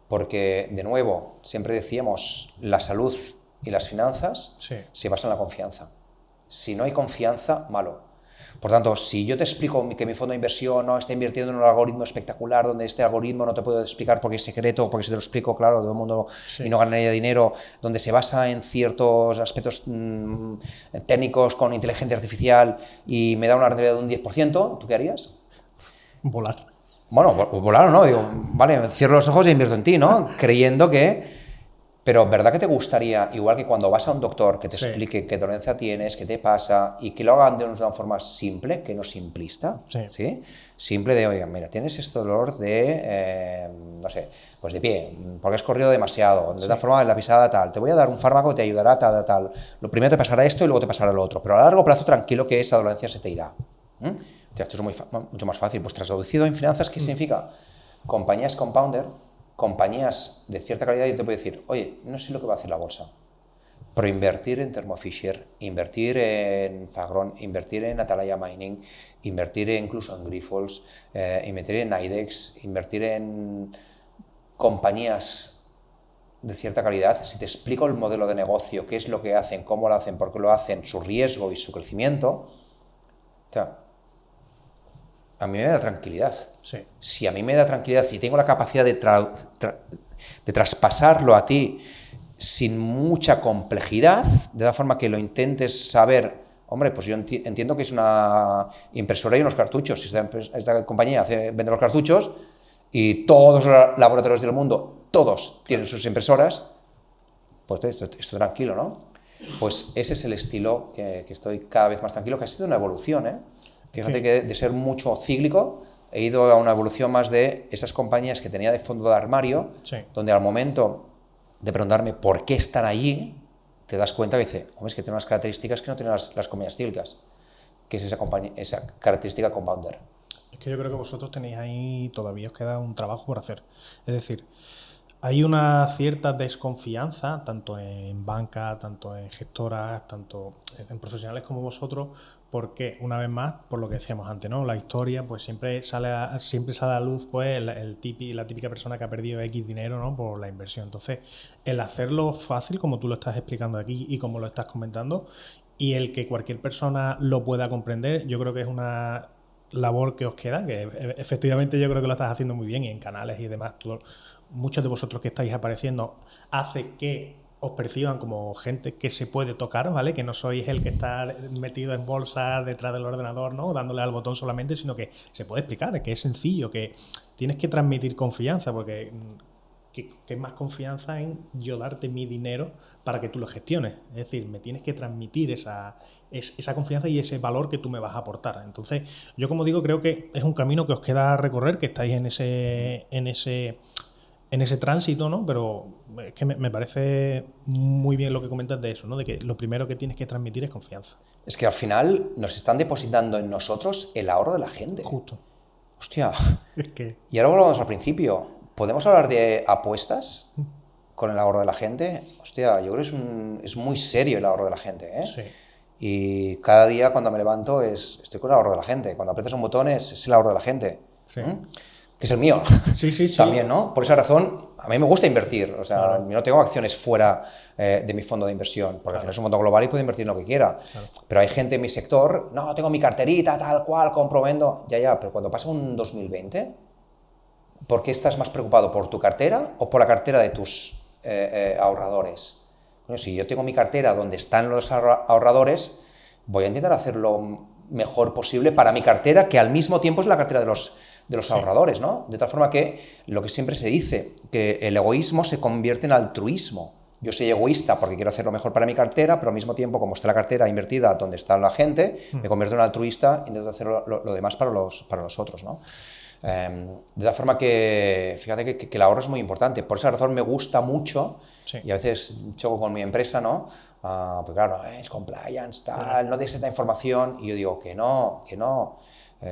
Porque, de nuevo, siempre decíamos, la salud y las finanzas se basan en la confianza. Si no hay confianza, malo. Por tanto, si yo te explico que mi fondo de inversión no está invirtiendo en un algoritmo espectacular, donde este algoritmo no te puedo explicar porque es secreto, porque si te lo explico, claro, todo el mundo y no ganaría dinero, donde se basa en ciertos aspectos técnicos con inteligencia artificial y me da una rentabilidad de un 10%, ¿tú qué harías? Volar. Bueno, volar o no, digo, vale, cierro los ojos y invierto en ti, ¿no? Creyendo que... Pero ¿verdad que te gustaría, igual que cuando vas a un doctor, que te explique qué dolencia tienes, qué te pasa, y que lo hagan de una forma simple, que no simplista? ¿Sí? Simple de, oiga, mira, tienes este dolor de, no sé, pues de pie, porque has corrido demasiado, de tal forma, la pisada tal, te voy a dar un fármaco que te ayudará tal, tal. Lo primero te pasará esto y luego te pasará lo otro, pero a largo plazo tranquilo que esa dolencia se te irá. Esto es mucho más fácil. Pues traducido en finanzas, ¿qué significa? Compañías compounder, compañías de cierta calidad, y te puedo decir, oye, no sé lo que va a hacer la bolsa, pero invertir en Thermo Fisher, invertir en Fagron, invertir en Atalaya Mining, invertir incluso en Grifols, invertir en IDEX, invertir en compañías de cierta calidad. Si te explico el modelo de negocio, qué es lo que hacen, cómo lo hacen, por qué lo hacen, su riesgo y su crecimiento, o sea, a mí me da tranquilidad. Si a mí me da tranquilidad y tengo la capacidad de traspasarlo a ti sin mucha complejidad, de la forma que lo intentes saber, hombre, pues yo entiendo que es una impresora y unos cartuchos. Si esta compañía vende los cartuchos y todos los laboratorios del mundo, todos tienen sus impresoras, pues estoy tranquilo, ¿no? Pues ese es el estilo que estoy cada vez más tranquilo, que ha sido una evolución, ¿eh? Fíjate que de ser mucho cíclico, he ido a una evolución más de esas compañías que tenía de fondo de armario, donde al momento de preguntarme por qué están allí, te das cuenta que dice, hombre, es que tiene unas características que no tienen las compañías cíclicas, que es esa característica compounder. Es que yo creo que vosotros tenéis ahí, todavía os queda un trabajo por hacer. Es decir, hay una cierta desconfianza, tanto en banca, tanto en gestoras, tanto en profesionales como vosotros, porque, una vez más, por lo que decíamos antes, ¿no? La historia, pues siempre sale a la luz pues la típica persona que ha perdido X dinero, ¿no? Por la inversión. Entonces, el hacerlo fácil, como tú lo estás explicando aquí y como lo estás comentando, y el que cualquier persona lo pueda comprender, yo creo que es una labor que os queda, que efectivamente yo creo que lo estás haciendo muy bien, y en canales y demás, muchos de vosotros que estáis apareciendo hace que os perciban como gente que se puede tocar, ¿vale? Que no sois el que está metido en bolsa detrás del ordenador, ¿no? Dándole al botón solamente, sino que se puede explicar, que es sencillo, que tienes que transmitir confianza, porque que es más confianza en yo darte mi dinero para que tú lo gestiones. Es decir, me tienes que transmitir esa confianza y ese valor que tú me vas a aportar. Entonces, yo como digo, creo que es un camino que os queda recorrer, que estáis en ese tránsito, ¿no? Pero es que me parece muy bien lo que comentas de eso, ¿no? De que lo primero que tienes que transmitir es confianza. Es que al final nos están depositando en nosotros el ahorro de la gente. Justo. Hostia. Es que... Y ahora volvamos al principio. ¿Podemos hablar de apuestas con el ahorro de la gente? Hostia, yo creo que es muy serio el ahorro de la gente, ¿eh? Sí. Y cada día cuando me levanto estoy con el ahorro de la gente. Cuando aprietas un botón es el ahorro de la gente. Sí. Que es el mío. Sí. También, ¿no? Por esa razón, a mí me gusta invertir. O sea, claro. no tengo acciones fuera de mi fondo de inversión, porque al final es un fondo global y puedo invertir en lo que quiera. Claro. Pero hay gente en mi sector, no, tengo mi carterita, tal cual, compro, vendo. Ya, pero cuando pasa un 2020, ¿por qué estás más preocupado? ¿Por tu cartera o por la cartera de tus ahorradores? Bueno, si yo tengo mi cartera donde están los ahorradores, voy a intentar hacer lo mejor posible para mi cartera, que al mismo tiempo es la cartera de los ahorradores, ¿no? De tal forma que lo que siempre se dice, que el egoísmo se convierte en altruismo. Yo soy egoísta porque quiero hacer lo mejor para mi cartera, pero al mismo tiempo, como está la cartera invertida donde está la gente, me convierto en altruista e intento hacer lo demás para los otros, ¿no? De tal forma que, fíjate que el ahorro es muy importante. Por esa razón me gusta mucho, sí. Y a veces choco con mi empresa, ¿no? Pues claro, es compliance, tal, no des esta información. Y yo digo que no, que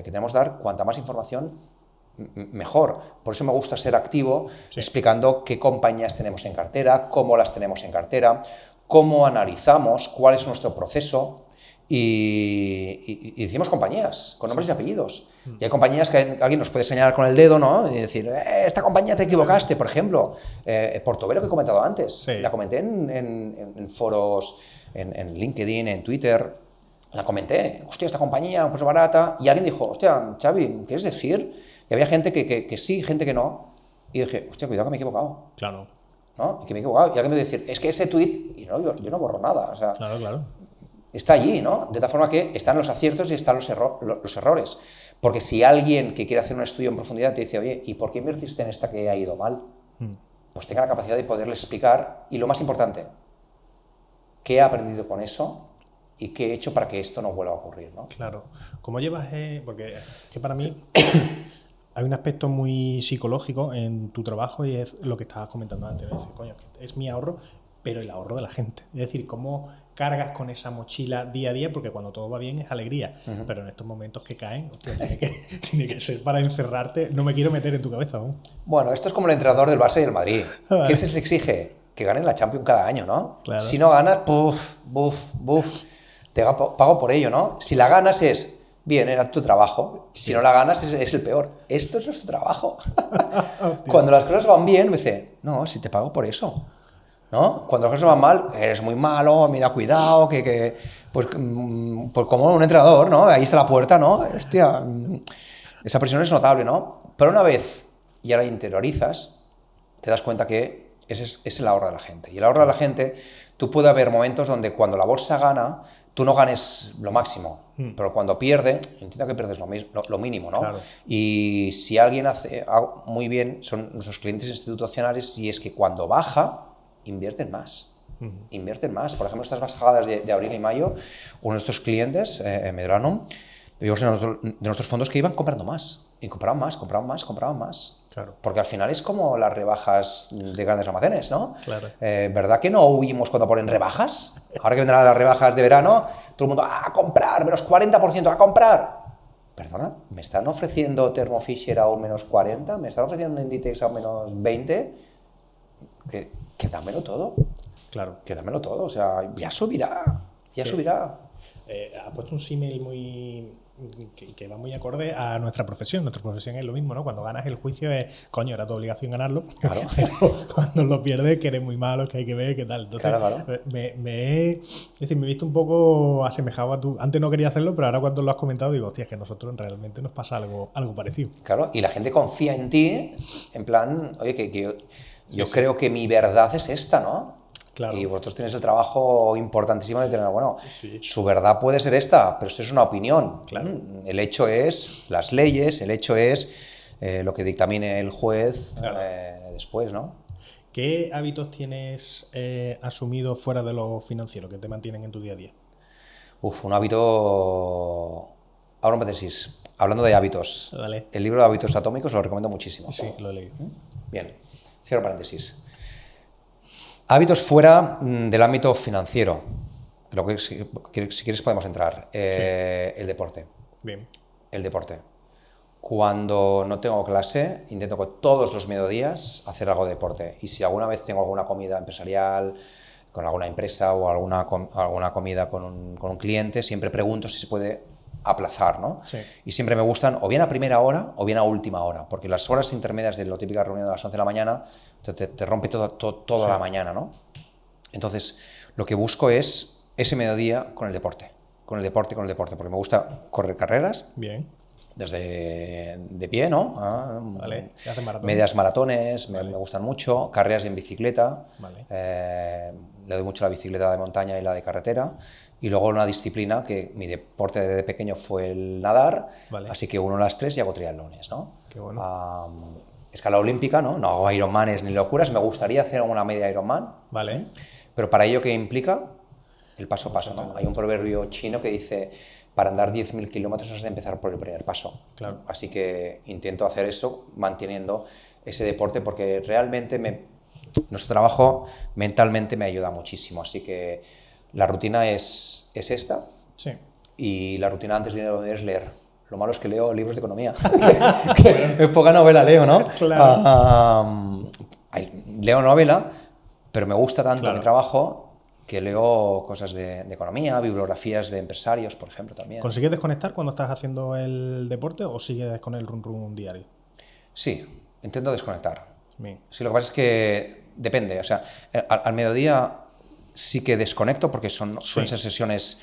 tenemos que dar cuanta más información, mejor. Por eso me gusta ser activo, sí. Explicando qué compañías tenemos en cartera, cómo las tenemos en cartera, cómo analizamos, cuál es nuestro proceso. Y decimos compañías, con nombres y apellidos. Y hay compañías que alguien nos puede señalar con el dedo, ¿no? Y decir, esta compañía te equivocaste, por ejemplo. Portobelo, que he comentado antes. Sí. La comenté en foros, en LinkedIn, en Twitter. La comenté. Hostia, esta compañía, pues barata. Y alguien dijo, hostia, Xavi, ¿quieres decir? Y había gente que sí, gente que no. Y dije, hostia, cuidado que me he equivocado. Claro. ¿No? Y que me he equivocado. Y alguien me dice, es que ese tweet... Y no, yo no borro nada. O sea, claro. Está allí, ¿no? De tal forma que están los aciertos y están los errores. Porque si alguien que quiere hacer un estudio en profundidad te dice, oye, ¿y por qué invertiste en esta que ha ido mal? Pues tenga la capacidad de poderle explicar. Y lo más importante, ¿qué he aprendido con eso? ¿Y qué he hecho para que esto no vuelva a ocurrir, ¿no? Claro. ¿Cómo llevas...? Porque es que para mí hay un aspecto muy psicológico en tu trabajo y es lo que estabas comentando antes. Es decir, coño, es mi ahorro, pero el ahorro de la gente. Es decir, ¿cómo cargas con esa mochila día a día? Porque cuando todo va bien es alegría, pero en estos momentos que caen, hostia, tiene que ser para encerrarte. No me quiero meter en tu cabeza aún. Bueno, esto es como el entrenador del Barça y el Madrid. ¿Qué se les exige? Que ganen la Champions cada año, ¿no? Claro. Si no ganas, te pago por ello, ¿no? Si la ganas es, bien, era tu trabajo. Si no la ganas es el peor. Esto es nuestro trabajo. Cuando las cosas van bien, me dice, no, si te pago por eso. ¿No? Cuando las cosas van mal, eres muy malo, mira, cuidado, pues como un entrenador, ¿no? Ahí está la puerta, ¿no? Hostia, esa presión es notable, ¿no? Pero una vez ya la interiorizas, te das cuenta que ese es el ahorro de la gente. Y el ahorro de la gente, tú puede haber momentos donde cuando la bolsa gana, tú no ganes lo máximo, pero cuando pierde, entiendo que pierdes lo mínimo, ¿no? Claro. Y si alguien hace algo muy bien, son nuestros clientes institucionales, y es que cuando baja, invierten más. Invierten más. Por ejemplo, estas bajadas de abril y mayo, uno de nuestros clientes, Medrano, Vimos de nuestros fondos que iban comprando más, y compraban más, compraban más, compraban más. Claro. Porque al final es como las rebajas de grandes almacenes, ¿no? Claro. ¿Verdad que no huimos cuando ponen rebajas? Ahora que vendrán las rebajas de verano, todo el mundo, ¡a comprar! Menos 40%, ¡a comprar! Perdona, ¿me están ofreciendo Thermo Fisher a un menos 40? ¿Me están ofreciendo Inditex a un menos 20? Que dámelo todo. Claro. Que dámelo todo, o sea, ya subirá, ya subirá. Ha puesto un símil que va muy acorde a nuestra profesión. Nuestra profesión es lo mismo, ¿no? Cuando ganas el juicio es, coño, era tu obligación ganarlo. Claro. Pero cuando lo pierdes, que eres muy malo, que hay que ver, qué tal. Entonces, Claro. es decir, me he visto un poco asemejado a tú. Antes no quería hacerlo, pero ahora cuando lo has comentado digo, hostia, es que a nosotros realmente nos pasa algo parecido. Claro, y la gente confía en ti, en plan, oye, que yo creo que mi verdad es esta, ¿no? Claro. Y vosotros tenéis el trabajo importantísimo de tener, bueno, Sí. su verdad puede ser esta, pero esto es una opinión. Claro. El hecho es las leyes, el hecho es lo que dictamine el juez Claro. después, ¿no? ¿Qué hábitos tienes asumido fuera de lo financiero que te mantienen en tu día a día? Un hábito... Ahora un paréntesis. Hablando de hábitos, Vale. el libro de hábitos atómicos lo recomiendo muchísimo. Sí, lo he leído. Bien, cierro paréntesis. Hábitos fuera del ámbito financiero. Lo que, si quieres podemos entrar. El deporte. Bien. El deporte. Cuando no tengo clase, intento todos los mediodías hacer algo de deporte. Y si alguna vez tengo alguna comida empresarial con alguna empresa o alguna comida con un cliente, siempre pregunto si se puede aplazar, ¿no? Sí. Y siempre me gustan o bien a primera hora o bien a última hora, porque las horas intermedias de la típica reunión de las 11 de la mañana te rompe toda la mañana, ¿no? Entonces, lo que busco es ese mediodía con el deporte, porque me gusta correr carreras, Bien. desde de pie, ¿no? Vale. ¿Haces maratón? Medias maratones, Vale. me gustan mucho, carreras en bicicleta, Vale. le doy mucho la bicicleta de montaña y la de carretera, y luego una disciplina que mi deporte de pequeño fue el nadar, Vale. así que uno a las 3 y hago triatlones, ¿no? Qué bueno. Escala olímpica, ¿no? No hago Ironmanes ni locuras, me gustaría hacer una media Ironman, Vale. pero para ello, ¿qué implica? El paso a paso, ¿no? Hay un proverbio chino que dice, para andar 10.000 kilómetros has de empezar por el primer paso. Claro. Así que intento hacer eso manteniendo ese deporte porque realmente nuestro trabajo mentalmente me ayuda muchísimo. Así que la rutina es esta Sí. y la rutina antes de ir a dormir es leer. Lo malo es que leo libros de economía. que es poca novela leo, ¿no? Claro. Leo novela, pero me gusta tanto Claro. mi trabajo que leo cosas de economía, bibliografías de empresarios, por ejemplo, también. ¿Consigues desconectar cuando estás haciendo el deporte o sigues con el run diario? Sí, intento desconectar. Bien. Sí, lo que pasa es que depende. O sea, al mediodía sí que desconecto porque suelen ser sesiones,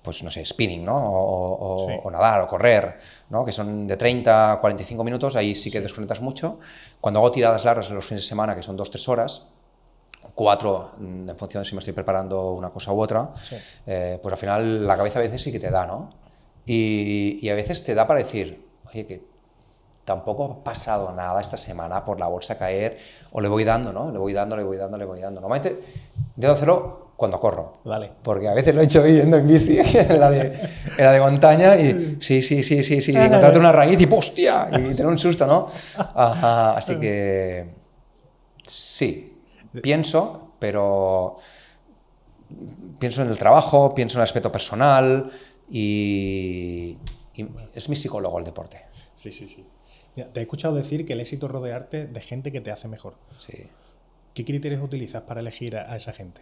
pues no sé, spinning, ¿no? O nadar o correr, ¿no? Que son de 30 a 45 minutos, ahí sí que desconectas mucho. Cuando hago tiradas largas en los fines de semana, que son 2-3 horas, 4 en función de si me estoy preparando una cosa u otra, pues al final la cabeza a veces sí que te da, ¿no? Y a veces te da para decir, oye, que tampoco ha pasado nada esta semana por la bolsa caer, o le voy dando, ¿no? Le voy dando. Normalmente debo hacerlo cuando corro. Vale. Porque a veces lo he hecho yendo en bici, en la de montaña, y sí, encontrarte una raíz y ¡hostia! Y tener un susto, ¿no? Así que sí. Pienso, pero pienso en el trabajo, pienso en el aspecto personal y es mi psicólogo el deporte. Sí. Mira, te he escuchado decir que el éxito es rodearte de gente que te hace mejor. Sí. ¿Qué criterios utilizas para elegir a esa gente?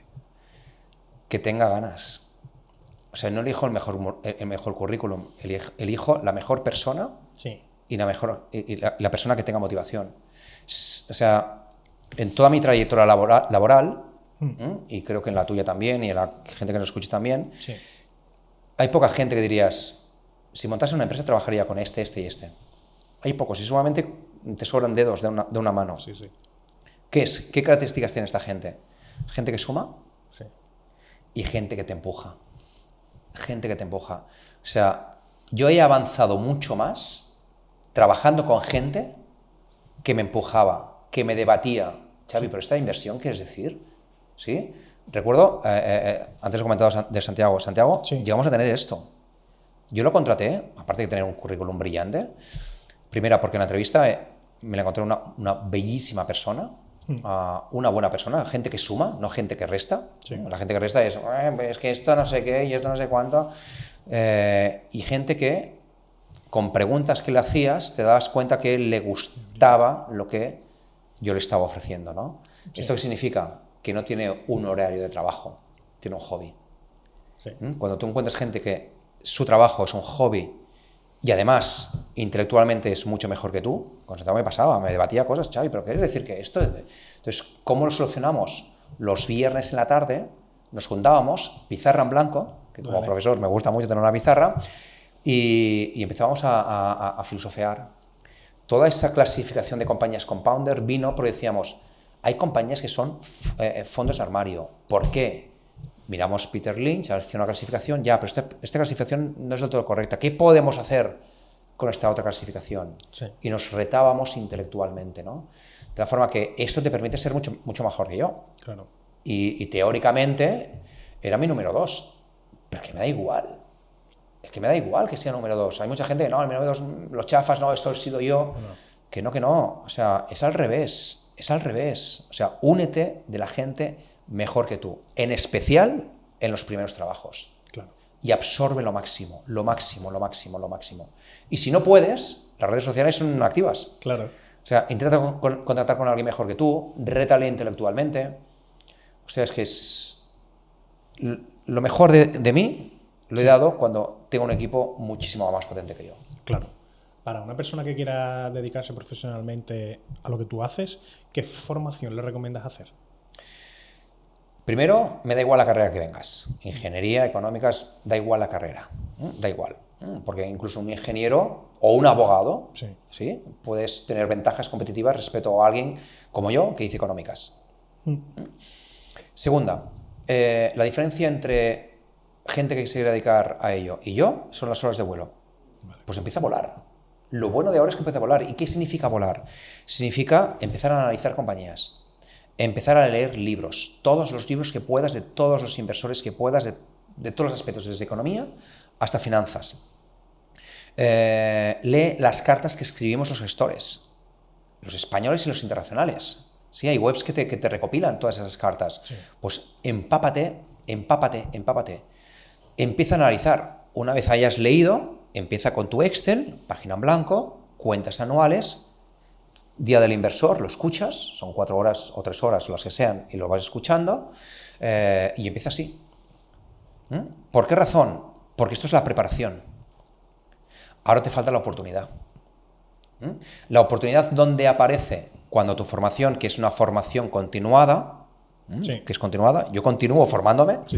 Que tenga ganas. O sea, no elijo el mejor currículum, elijo la mejor persona Sí. y la persona que tenga motivación. O sea, en toda mi trayectoria laboral, y creo que en la tuya también, y en la gente que nos escuche también, Sí. hay poca gente que dirías, si montase una empresa trabajaría con este y este. Hay pocos, y seguramente te sobran dedos de una mano. Sí. ¿Qué características tiene esta gente? Gente que suma Sí. y gente que te empuja. O sea, yo he avanzado mucho más trabajando con gente que me empujaba, que me debatía. Xavi, ¿pero esta inversión qué es decir? ¿Sí? Recuerdo, antes he comentado de Santiago. Santiago, Sí. llegamos a tener esto. Yo lo contraté, aparte de tener un currículum brillante, primera porque en la entrevista me la encontré una bellísima persona, una buena persona, gente que suma, no gente que resta. Sí. La gente que resta es que esto no sé qué y esto no sé cuánto. Y gente que, con preguntas que le hacías, te dabas cuenta que le gustaba lo que yo le estaba ofreciendo, ¿no? Sí. ¿Esto qué significa? Que no tiene un horario de trabajo, tiene un hobby. Sí. Cuando tú encuentras gente que su trabajo es un hobby y además intelectualmente es mucho mejor que tú, con Santiago me pasaba, me debatía cosas, Xavi, pero ¿qué decir que esto? Entonces, ¿cómo lo solucionamos? Los viernes en la tarde nos juntábamos, pizarra en blanco, que como profesor me gusta mucho tener una pizarra, y empezábamos a filosofear. Toda esa clasificación de compañías compounder vino porque decíamos, hay compañías que son fondos de armario. ¿Por qué? Miramos Peter Lynch, hace una clasificación, ya, pero esta clasificación no es del todo correcta. ¿Qué podemos hacer con esta otra clasificación? Sí. Y nos retábamos intelectualmente, ¿no? De tal forma que esto te permite ser mucho mejor que yo. Claro. Y teóricamente era mi número 2, pero que me da igual. Es que me da igual que sea número 2. Hay mucha gente que no, el número 2 lo chafas, no, esto he sido yo. No. Que no. O sea, es al revés. Es al revés. O sea, únete de la gente mejor que tú. En especial en los primeros trabajos. Claro. Y absorbe lo máximo, lo máximo, lo máximo, lo máximo. Y si no puedes, las redes sociales son activas. Claro. O sea, intenta contactar con alguien mejor que tú, rétale intelectualmente. O sea, es que es lo mejor de mí lo he dado cuando tengo un equipo muchísimo más potente que yo. Claro. Para una persona que quiera dedicarse profesionalmente a lo que tú haces, ¿qué formación le recomiendas hacer? Primero, me da igual la carrera que vengas. Ingeniería, económicas, da igual la carrera. Da igual. Porque incluso un ingeniero o un abogado, ¿sí? Puedes tener ventajas competitivas respecto a alguien como yo que dice económicas. Segunda, la diferencia entre gente que se quiere dedicar a ello y yo son las horas de vuelo. Vale. Pues empieza a volar. Lo bueno de ahora es que empieza a volar. ¿Y qué significa volar? Significa empezar a analizar compañías, empezar a leer libros, todos los libros que puedas, de todos los inversores que puedas, de todos los aspectos, desde economía hasta finanzas. Lee las cartas que escribimos los gestores, los españoles y los internacionales. Sí, hay webs que te recopilan todas esas cartas. Sí. Pues empápate. Empieza a analizar. Una vez hayas leído, empieza con tu Excel, página en blanco, cuentas anuales, día del inversor, lo escuchas, son 4 horas o 3 horas, las que sean, y lo vas escuchando, y empieza así. ¿Por qué razón? Porque esto es la preparación. Ahora te falta la oportunidad. La oportunidad, ¿dónde aparece? Cuando tu formación, que es una formación continuada, sí. Que es continuada, yo continúo formándome, sí,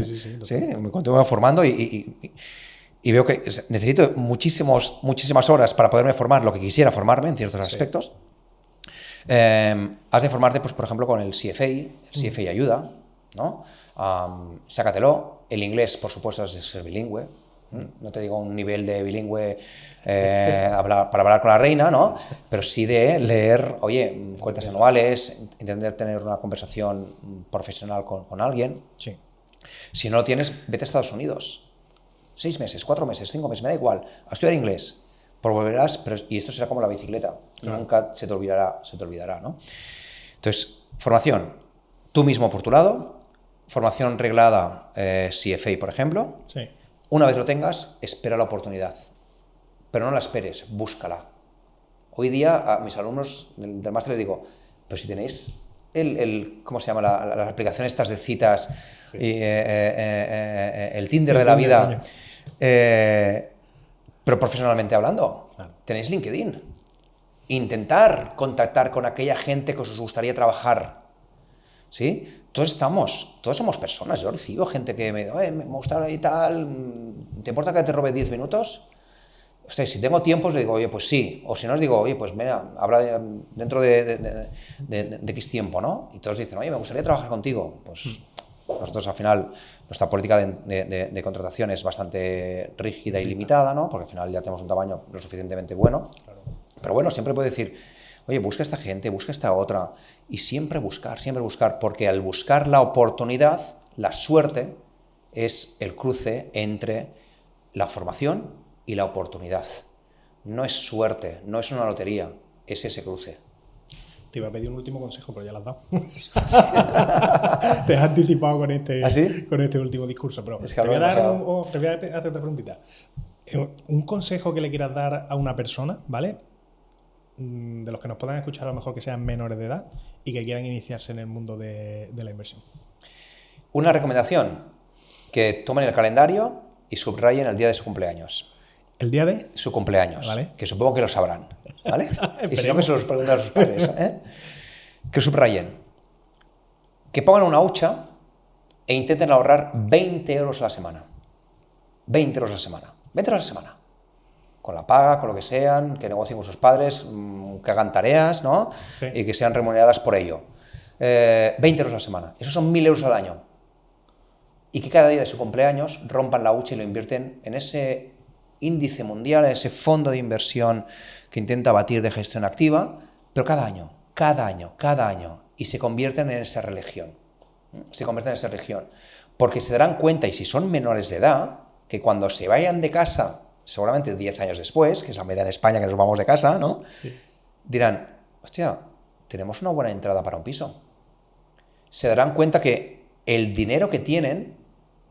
me continúo formando y veo que necesito muchísimas horas para poderme formar lo que quisiera formarme en ciertos aspectos. Has de formarte, pues, por ejemplo, con el CFA. El CFA ayuda, ¿no? Sácatelo. El inglés, por supuesto, es de ser bilingüe. No te digo un nivel de bilingüe para hablar con la reina, ¿no? Pero sí de leer, oye, cuentas anuales, entender tener una conversación profesional con alguien. Sí. Si no lo tienes, vete a Estados Unidos. 6 meses, 4 meses, 5 meses, me da igual. A estudiar inglés. Volverás, y esto será como la bicicleta. Claro. Nunca se te olvidará, ¿no? Entonces, formación. Tú mismo por tu lado. Formación reglada, CFA, por ejemplo. Sí. Una vez lo tengas, espera la oportunidad. Pero no la esperes, búscala. Hoy día a mis alumnos del máster les digo, pero si tenéis ¿cómo se llama? Las aplicaciones estas de citas, sí. El Tinder de la vida, pero profesionalmente hablando, claro. Tenéis LinkedIn. Intentar contactar con aquella gente que os gustaría trabajar. ¿Sí? Todos somos personas. Yo recibo gente que me dice, me gusta y tal, ¿te importa que te robe 10 minutos? Hostia, si tengo tiempo, le digo, oye, pues sí. O si no, les digo, oye, pues mira, habla dentro de X tiempo, ¿no? Y todos dicen, oye, me gustaría trabajar contigo. Pues nosotros, al final, nuestra política de contratación es bastante rígida y limitada, ¿no? Porque al final ya tenemos un tamaño lo suficientemente bueno. Claro. Pero bueno, siempre puedo decir, oye, busca esta gente, busca esta otra. Y siempre buscar, porque al buscar la oportunidad, la suerte es el cruce entre la formación y la oportunidad. No es suerte, no es una lotería, es ese cruce. Te iba a pedir un último consejo, pero ya lo has dado. Te has anticipado con este, ¿Ah, sí? con este último discurso. Pero Es que te voy a hablo hacer otra preguntita. Un consejo que le quieras dar a una persona, ¿vale? De los que nos puedan escuchar, a lo mejor que sean menores de edad y que quieran iniciarse en el mundo de la inversión. Una recomendación, que tomen el calendario y subrayen el día de su cumpleaños. ¿El día de? Su cumpleaños, ¿Vale? Que supongo que lo sabrán, ¿vale? Y si no, que se los pregunten a sus padres, ¿eh? Que subrayen, que pongan una hucha e intenten ahorrar 20 euros a la semana. 20 euros a la semana. 20 euros a la semana. Con la paga, con lo que sean, que negocien con sus padres, que hagan tareas, ¿no? Sí. Y que sean remuneradas por ello. 20 euros a la semana. Esos son 1.000 euros al año. Y que cada día de su cumpleaños rompan la hucha y lo invierten en ese índice mundial, en ese fondo de inversión que intenta batir de gestión activa, pero cada año, y se convierten en esa religión. Se convierten en esa religión. Porque se darán cuenta, y si son menores de edad, que cuando se vayan de casa, seguramente 10 años después, que es la media en España que nos vamos de casa, ¿no? Sí. Dirán, hostia, tenemos una buena entrada para un piso. Se darán cuenta que el dinero que tienen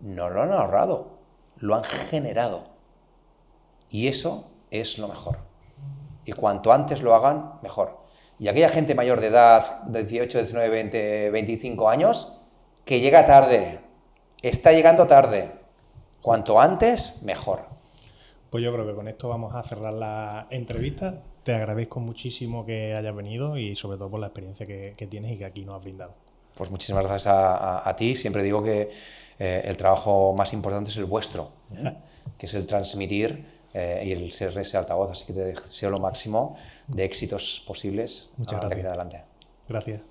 no lo han ahorrado, lo han generado. Y eso es lo mejor. Y cuanto antes lo hagan, mejor. Y aquella gente mayor de edad, de 18, 19, 20, 25 años, que llega tarde, está llegando tarde. Cuanto antes, mejor. Pues yo creo que con esto vamos a cerrar la entrevista. Te agradezco muchísimo que hayas venido y sobre todo por la experiencia que tienes y que aquí nos has brindado. Pues muchísimas gracias a ti. Siempre digo que el trabajo más importante es el vuestro, que es el transmitir y el ser ese altavoz. Así que te deseo lo máximo de éxitos posibles. Muchas gracias. De aquí en adelante. Gracias.